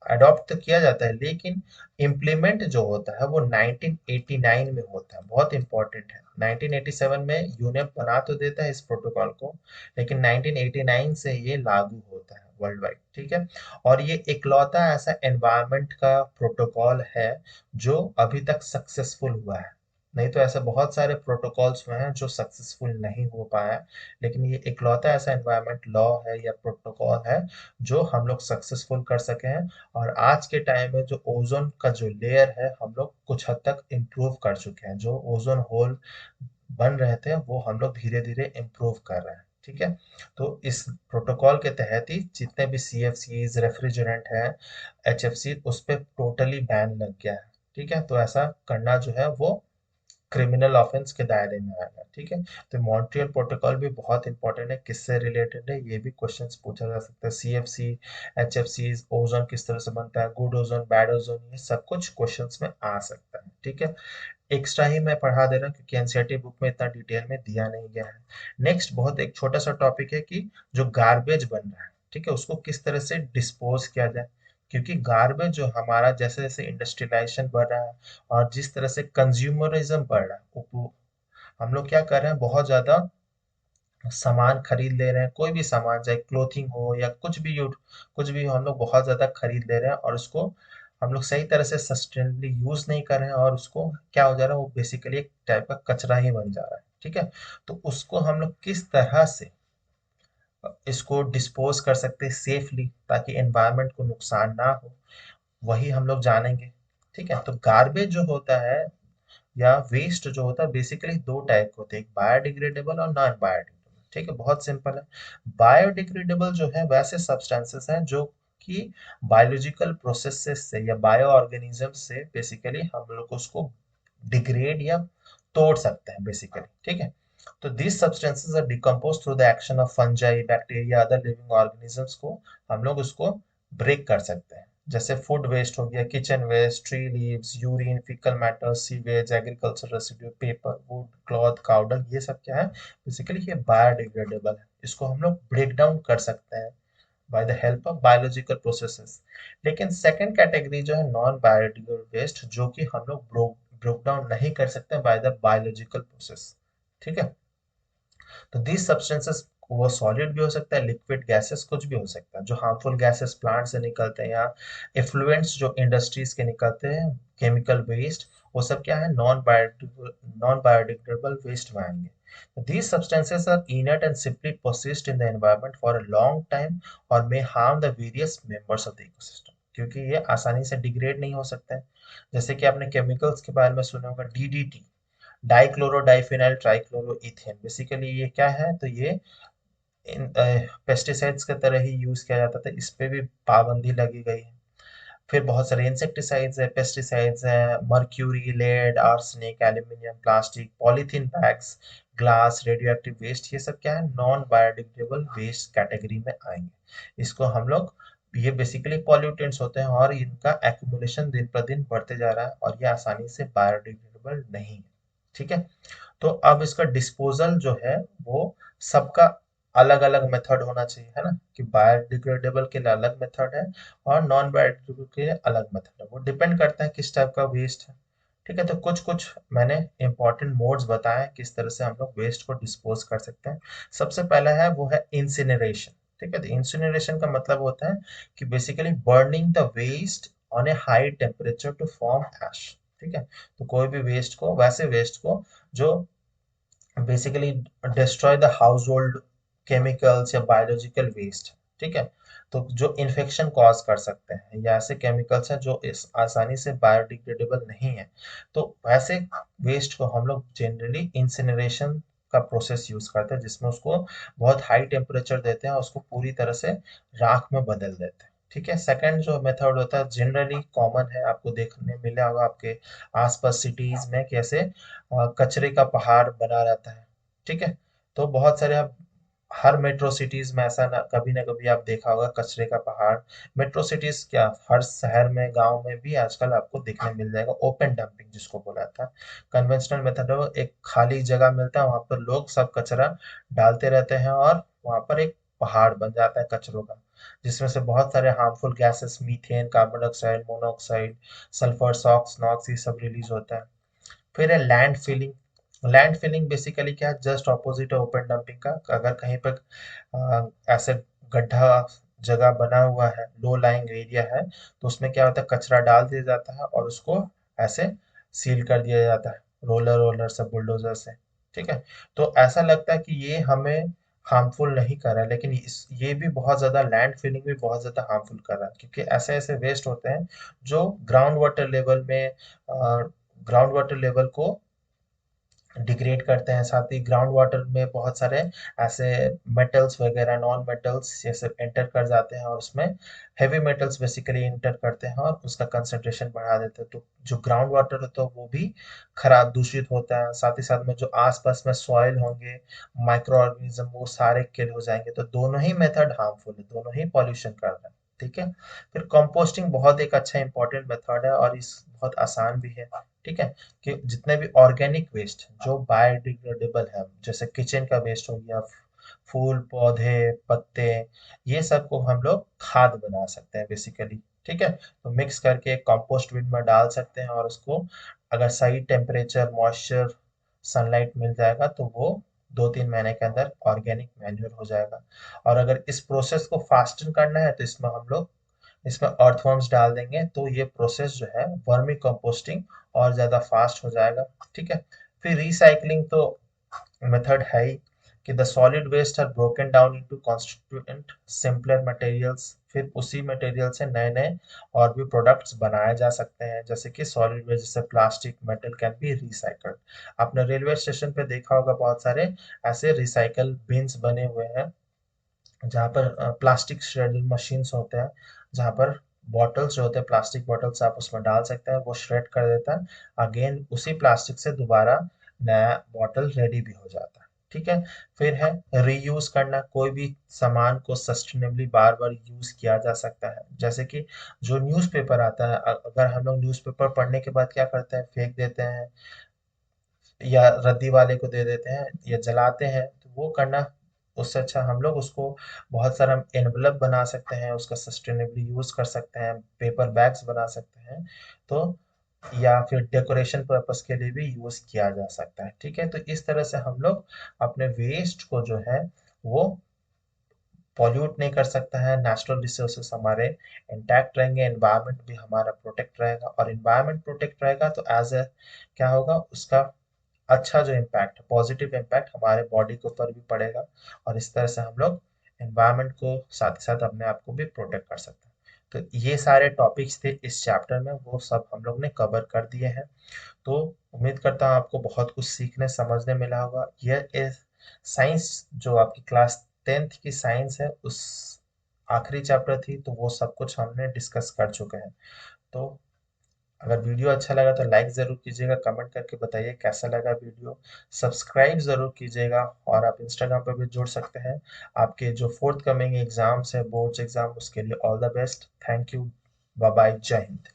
अडॉप्ट तो किया जाता है, लेकिन इम्प्लीमेंट जो होता है वो 1989 में होता है। बहुत इंपॉर्टेंट है, 1987 में यूनेप बना तो देता है इस प्रोटोकॉल को, लेकिन 1989 से ये लागू होता है वर्ल्ड वाइड। ठीक है। और ये इकलौता ऐसा एनवायरनमेंट का प्रोटोकॉल है जो अभी तक सक्सेसफुल हुआ है। नहीं तो ऐसे बहुत सारे प्रोटोकॉल्स हुए हैं जो सक्सेसफुल नहीं हो पाया है, लेकिन ये इकलौता ऐसा एनवायरनमेंट लॉ है या प्रोटोकॉल है जो हम लोग सक्सेसफुल कर सके हैं। और आज के टाइम में जो ओजोन का जो लेयर है, हम लोग कुछ हद तक इम्प्रूव कर चुके हैं। जो ओजोन होल बन रहे थे, वो हम लोग धीरे धीरे इम्प्रूव कर रहे हैं। ठीक है। तो इस प्रोटोकॉल के तहत ही जितने भी सीएफसीज, रेफ्रिजरेंट है, एचएफसी, उस पर टोटली बैन लग गया है। ठीक है। तो ऐसा करना जो है वो क्रिमिनल ऑफेंस के दायरे में आएगा। ठीक है। तो मॉन्ट्रियल प्रोटोकॉल भी बहुत इंपॉर्टेंट है, किससे रिलेटेड है ये भी क्वेश्चंस पूछा जा सकता है। सीएफसी, एचएफसी, ओजोन किस तरह से बनता है, गुड ओजोन, बैड ओजोन, ये सब कुछ क्वेश्चंस में आ सकता है। ठीक है। एक्स्ट्रा ही मैं पढ़ा दे रहा हूँ, क्योंकि एनसीईआरटी बुक में इतना डिटेल में दिया नहीं गया है। नेक्स्ट बहुत एक छोटा सा टॉपिक है कि जो गार्बेज बन रहा है, ठीक है, उसको किस तरह से डिस्पोज किया जाए। क्योंकि गार्बेज जो हमारा जैसे जैसे इंडस्ट्रियलाइजेशन बढ़ रहा है, और जिस तरह से कंज्यूमरिज्म बढ़ रहा है, हम लोग क्या कर रहे हैं, बहुत ज्यादा सामान खरीद ले रहे हैं। कोई भी सामान, चाहे क्लोथिंग हो या कुछ भी हो, हम लोग बहुत ज्यादा खरीद ले रहे हैं, और उसको हम लोग सही तरह से सस्टेनेबली यूज नहीं कर रहे हैं, और उसको क्या हो जा रहा है, वो बेसिकली एक टाइप का कचरा ही बन जा रहा है। ठीक है। तो उसको हम लोग किस तरह से इसको डिस्पोज कर सकते हैं सेफली, ताकि एनवायरनमेंट को नुकसान ना हो, वही हम लोग जानेंगे। ठीक है। तो गार्बेज जो होता है या वेस्ट जो होता है, बेसिकली दो टाइप होते हैं, एक बायोडिग्रेडेबल और नॉन बायोडिग्रेडेबल। ठीक है, बहुत सिंपल है। बायोडिग्रेडेबल जो है वैसे सब्सटेंसेस हैं जो कि बायोलॉजिकल प्रोसेसेस से या बायो ऑर्गेनिज्म से बेसिकली हम लोग उसको डिग्रेड या तोड़ सकते हैं बेसिकली। ठीक है। तो these substances are decomposed through the action of fungi, bacteria, other living organisms को हम लोग उसको ब्रेक कर सकते हैं। जैसे फूड वेस्ट हो गया, kitchen waste, tree leaves, urine, faecal matter, sewage, agriculture residue, paper, wood, cloth, cow dung, ये सब क्या है, बेसिकली ये बायोडिग्रेडेबल है। इसको हम लोग ब्रेक डाउन कर सकते हैं by the help of biological processes. लेकिन सेकंड कैटेगरी जो है नॉन बायोडिग्रेडेबल वेस्ट, जो कि हम लोग ब्रेक डाउन नहीं कर सकते बाय द बायोलॉजिकल प्रोसेस। ठीक है। तो दीज सब्सटेंसेस, वो सॉलिड भी हो सकता है, लिक्विड गैसेस, कुछ भी हो सकता है। जो हार्मफुल गैसेस प्लांट से निकलते हैं, या एफ्लुएंट्स जो इंडस्ट्रीज के निकलते हैं, केमिकल वेस्ट, वो सब क्या है, नॉन बायोडिग्रेडेबल वेस्ट में आएंगे। These substances are inert and simply persist in the environment for a long time और may harm the various members of the ecosystem, क्योंकि ये आसानी से डिग्रेड नहीं हो सकते हैं। जैसे कि आपने केमिकल्स के बारे में सुना होगा, DDT, dichloro diphenyl trichloro ethane, basically ये क्या है, तो ये इन पेस्टिसाइड्स की तरह ही यूज किया जाता था, इस पे भी पाबंदी लगी गई है। फिर बहुत सारे इंसेक्टिसाइड्स है, पेस्टिसाइड्स है, mercury, lead, arsenic, aluminium, plastic, polythene bags, glass, radioactive waste, ये सब क्या है, नॉन बायोडिग्रेडेबल वेस्ट कैटेगरी में आएंगे। इसको हम लोग, ये बेसिकली पॉल्यूटेंट्स होते हैं, और इनका एक्यूमुलेशन दिन पर दिन बढ़ते जा रहा है, और ये आसानी से बायोडिग्रेडेबल नहीं है। ठीक है। तो अब इसका डिस्पोजल जो है, वो सबका अलग अलग मेथड होना चाहिए, है ना, कि बायोडिग्रेडेबल के लिए अलग मेथड है, और नॉन बायोडिग्रेडेबल के लिए अलग मेथड है। वो डिपेंड करता है किस टाइप का वेस्ट है। ठीक है, तो कुछ कुछ मैंने इंपॉर्टेंट मोड्स बताए किस तरह से हम लोग वेस्ट को डिस्पोज कर सकते हैं। सबसे पहला है वो है इंसिनरेशन। ठीक है, तो इंसिनरेशन का मतलब होता है कि basically burning the waste on a high temperature to form ash. ठीक है, तो कोई भी वेस्ट को, वैसे वेस्ट को जो basically destroy the house hold chemicals या बायोलॉजिकल वेस्ट। ठीक है, तो जो इन्फेक्शन कॉज कर सकते हैं या ऐसे केमिकल्स हैं जो इस आसानी से बायोडिग्रेडेबल नहीं है, तो वैसे वेस्ट को हम लोग जनरली इंसिनरेशन का प्रोसेस यूज करते हैं, जिसमें उसको बहुत हाई टेम्परेचर देते हैं और उसको पूरी तरह से राख में बदल देते हैं। ठीक है, सेकंड जो मेथड होता है जनरली कॉमन है, आपको देखने मिला होगा आपके आसपास सिटीज में कैसे कचरे का पहाड़ बना रहता है। ठीक है, तो बहुत सारे आप हर मेट्रो सिटीज में ऐसा ना कभी आप देखा होगा कचरे का पहाड़। मेट्रो सिटीज क्या, हर शहर में गांव में भी आजकल आपको देखने मिल जाएगा ओपन डंपिंग जिसको बोला था। कन्वेंशनल मेथड है, एक खाली जगह मिलता है, वहां पर लोग सब कचरा डालते रहते हैं और वहां पर एक पहाड़ बन जाता है कचरों का, जिसमें से बहुत सारे harmful gases, methane, carbon dioxide, monoxide, sulphur, SOx, NOx, ये सब रिलीज होता है। फिर है land filling. Land filling basically क्या है, जस्ट ऑपोजिट है ओपन डंपिंग का। अगर कहीं पर ऐसे गड्ढा जगह बना हुआ है, लो लाइंग एरिया है, तो उसमें क्या होता है, कचरा डाल दिया जाता है और उसको ऐसे सील कर दिया जाता है रोलर रोलर से, बुलडोजर से। ठीक है, तो ऐसा लगता है कि ये हमें हार्मफुल नहीं कर रहा है, लेकिन ये भी बहुत ज्यादा, लैंड फिलिंग भी बहुत ज्यादा हार्मफुल कर रहा है, क्योंकि ऐसे ऐसे वेस्ट होते हैं जो ग्राउंड वाटर लेवल में, ग्राउंड वाटर लेवल को डिग्रेड करते हैं। साथ ही ग्राउंड वाटर में बहुत सारे ऐसे मेटल्स वगैरह, नॉन मेटल्स ये सब एंटर कर जाते हैं और उसमें हेवी मेटल्स बेसिकली एंटर करते हैं और उसका कंसंट्रेशन बढ़ा देते हैं, तो जो ग्राउंड वाटर होता है वो भी खराब, दूषित होता है। साथ ही साथ में जो आसपास में सॉइल होंगे, माइक्रो ऑर्गेनिज्म, वो सारे किल हो जाएंगे। तो दोनों ही मेथड हार्मफुल है, दोनों ही पॉल्यूशन कर रहे हैं। ठीक है, फिर कंपोस्टिंग बहुत एक अच्छा इंपॉर्टेंट मेथड है और इस बहुत आसान भी है। ठीक है, कि जितने भी ऑर्गेनिक वेस्ट जो बायोडिग्रेडेबल है, जैसे किचन का वेस्ट हो गया, फूल पौधे पत्ते, ये सब को हम लोग खाद बना सकते हैं बेसिकली। ठीक है, तो मिक्स करके कंपोस्ट बिन में डाल सकते हैं और उसको अगर सही टेम्परेचर, मॉइस्चर, सनलाइट मिल जाएगा तो वो 2-3 महीने के अंदर ऑर्गेनिक मैन्योर हो जाएगा। और अगर इस प्रोसेस को फास्टन करना है तो इसमें अर्थवर्म्स डाल देंगे, तो ये प्रोसेस जो है वर्मी कंपोस्टिंग और ज्यादा फास्ट हो जाएगा। ठीक है, फिर रिसाइकलिंग तो मेथड है ही, कि the solid waste are broken down into constituent simpler materials. फिर उसी मटेरियल से नए नए और भी प्रोडक्ट्स बनाए जा सकते हैं, जैसे कि सॉलिड वेस्ट, जैसे plastic, metal can be recycled. आपने रेलवे स्टेशन पे देखा होगा बहुत सारे ऐसे रिसाइकल बिन्स बने हुए हैं, जहाँ पर प्लास्टिक श्रेडिंग मशीन्स होते हैं, जहाँ पर बॉटल्स जो होते हैं, प्लास्टिक बॉटल्स आप उसमें डाल सकते हैं, वो श्रेड कर देता है, अगेन उसी प्लास्टिक से दोबारा नया बॉटल रेडी भी हो जाता है। ठीक है, फिर है रीयूज करना। कोई भी सामान को सस्टेनेबली बार बार यूज किया जा सकता है, जैसे कि जो न्यूज़पेपर आता है, अगर हम लोग न्यूज़पेपर पढ़ने के बाद क्या करते हैं, फेंक देते हैं या रद्दी वाले को दे देते हैं या जलाते हैं, तो वो करना, उससे अच्छा हम लोग उसको बहुत सारा एनवलप बना सकते हैं, उसका सस्टेनेबली यूज कर सकते हैं, पेपर बैग्स बना सकते हैं। तो या फिर डेकोरेशन पर्पस के लिए भी यूज किया जा सकता है। ठीक है, तो इस तरह से हम लोग अपने वेस्ट को जो है वो पॉल्यूट नहीं कर सकता है, नेचुरल रिसोर्सेस हमारे इंटैक्ट रहेंगे, एनवायरनमेंट भी हमारा प्रोटेक्ट रहेगा, और एनवायरनमेंट प्रोटेक्ट रहेगा तो एज ए क्या होगा, उसका अच्छा जो इम्पैक्ट है, पॉजिटिव इम्पैक्ट हमारे बॉडी के ऊपर भी पड़ेगा, और इस तरह से हम लोग एनवायरनमेंट को साथ ही साथ अपने आप को भी प्रोटेक्ट कर सकते हैं। तो ये सारे टॉपिक्स थे इस चैप्टर में, वो सब हम लोग ने कवर कर दिए हैं। तो उम्मीद करता हूँ आपको बहुत कुछ सीखने समझने मिला होगा। यह इस साइंस, जो आपकी क्लास 10th की साइंस है, उस आखिरी चैप्टर थी, तो वो सब कुछ हमने डिस्कस कर चुके हैं। तो अगर वीडियो अच्छा लगा तो लाइक ज़रूर कीजिएगा, कमेंट करके बताइए कैसा लगा वीडियो, सब्सक्राइब ज़रूर कीजिएगा, और आप इंस्टाग्राम पर भी जुड़ सकते हैं। आपके जो फोर्थ कमिंग एग्जाम्स है, बोर्ड्स एग्जाम, उसके लिए all the best. Thank you, bye bye, जय हिंद।